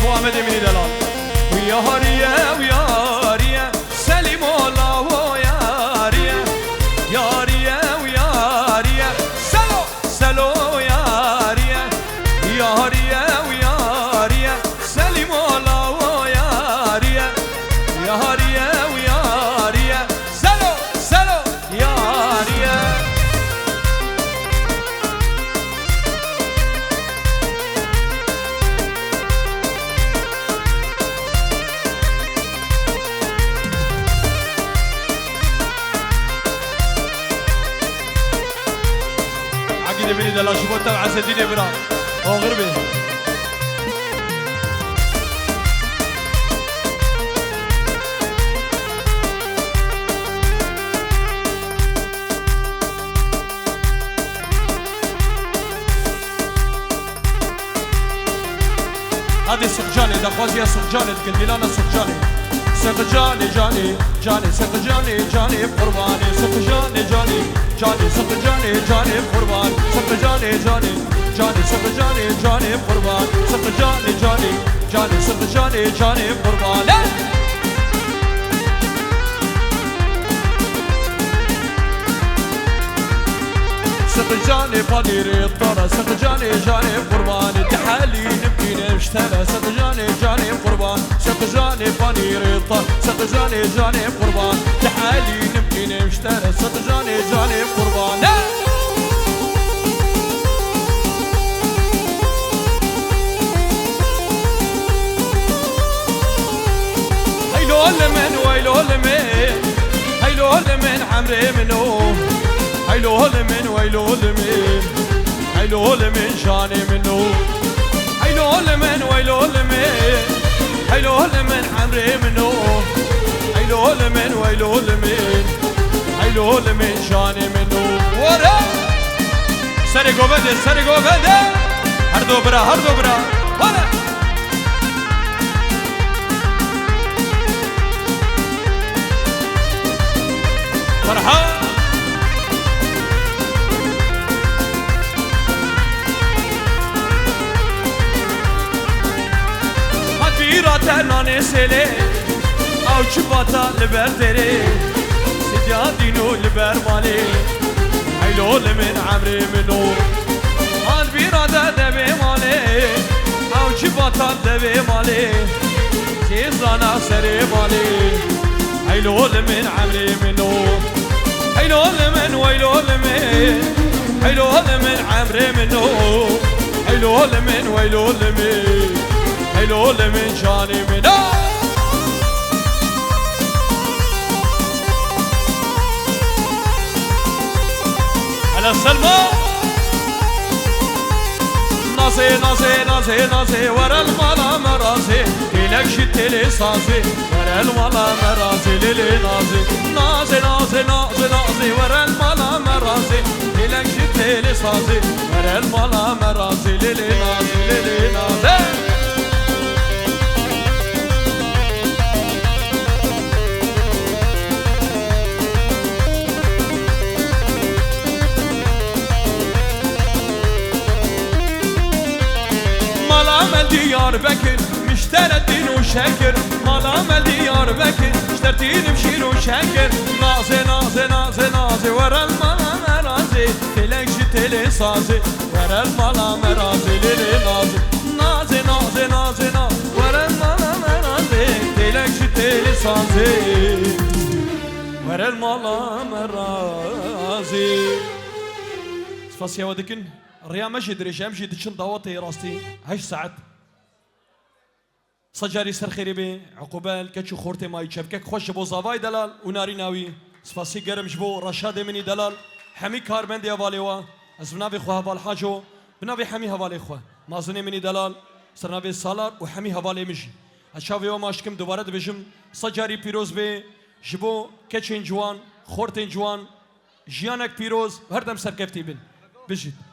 شو عمد مني دلال ويا هريا ويا هريا سليم الله ويا هريا يا هريا ويا هريا سلو يا هريا يا هريا ويا هريا سليم الله ويا هريا يا هريا ويا هريا سلو يا هريا عقيدة بني دلا شبوت تبع سديني برا او غربي هذه سقجاني دخوازي يا سقجاني تقول لي انا سقجاني سقجاني جاني جاني سقجاني جاني قرباني سقجاني جاني جاني سقجاني جاني قربان سقجاني جاني جاني سقجاني جاني قربان سقجاني جاني جاني سقجاني جاني قربان سقجاني فانيري الطرى سقجاني جاني قربان تحالي نبكي نشترى سقجاني جاني قربان سقجاني فانيري الطرى سقجاني جاني قربان تحالي نبكي نشترى سقجاني جاني قربان هيلو لمن ويلو لمن هيلو لمن عمري منو هيلو لمن ويلو لمن هيلو لمن شاني منو هيلو لمن ويلو لمن هيلو لمن عمري منو هيلو لمن ويلو لمن هيلو لمن شاني منو ورا سري قوبده هردو برا ورا فرحان هاتفيراتا ناني سيلي او چباتا لبر تري سيديا دينو لبر مالي هيلو لمن عمري منو هاتفيراتا دبي مالي او چباتا دبي مالي تيزانا سري مالي هيلو لمن عمري منو هيلو لمن ويلو لمن هيلو لمن عمري منو هيلو لمن ويلو لمن هيلو لمن شاني منو على سلمى ناسي ورا المالا مراسي إلك شتلي صاسي ورا ورا المالا مرازي ليلي نازي نازي نازي نازي نازي ورا المالا مرازي ليلك جتلي صازي ورا المالا مرازي ليلي نازي ليلي نازي مال ديار بكر مشترى الدين وشكر مال ديار بكر اشترتين بشير وشكر نازي نازي نازي نازي ورا المالا مرازي تلك جتلي صازي ورا المالا مرازي ليلي نازي نازي نازي نازي نازي ورا المالا مرازي تلك جتلي صازي ورا المالا مرازي سفاسيا ودكن الريا ماشي دريش امشي دشن ضواتي راستي هاش ساعات صجاري سر خيري بي عقبال كتشو خورتي ماي شبكك خوش بو زافاي دلال وناري ناوي سفاسي قرم جبو رشاد مني دلال حمي كاربندي هواليوا از بنافي خو هوال حاجو بنافي حمي هوالي خو مازني مني دلال سرنافي سالار وحمي هوالي مجي اشافي وماشكم دوباره دبجم صجاري بيروز بي جبو كتشين جوان خورتين جوان جيانك بيروز هردم سركفتي بن بجد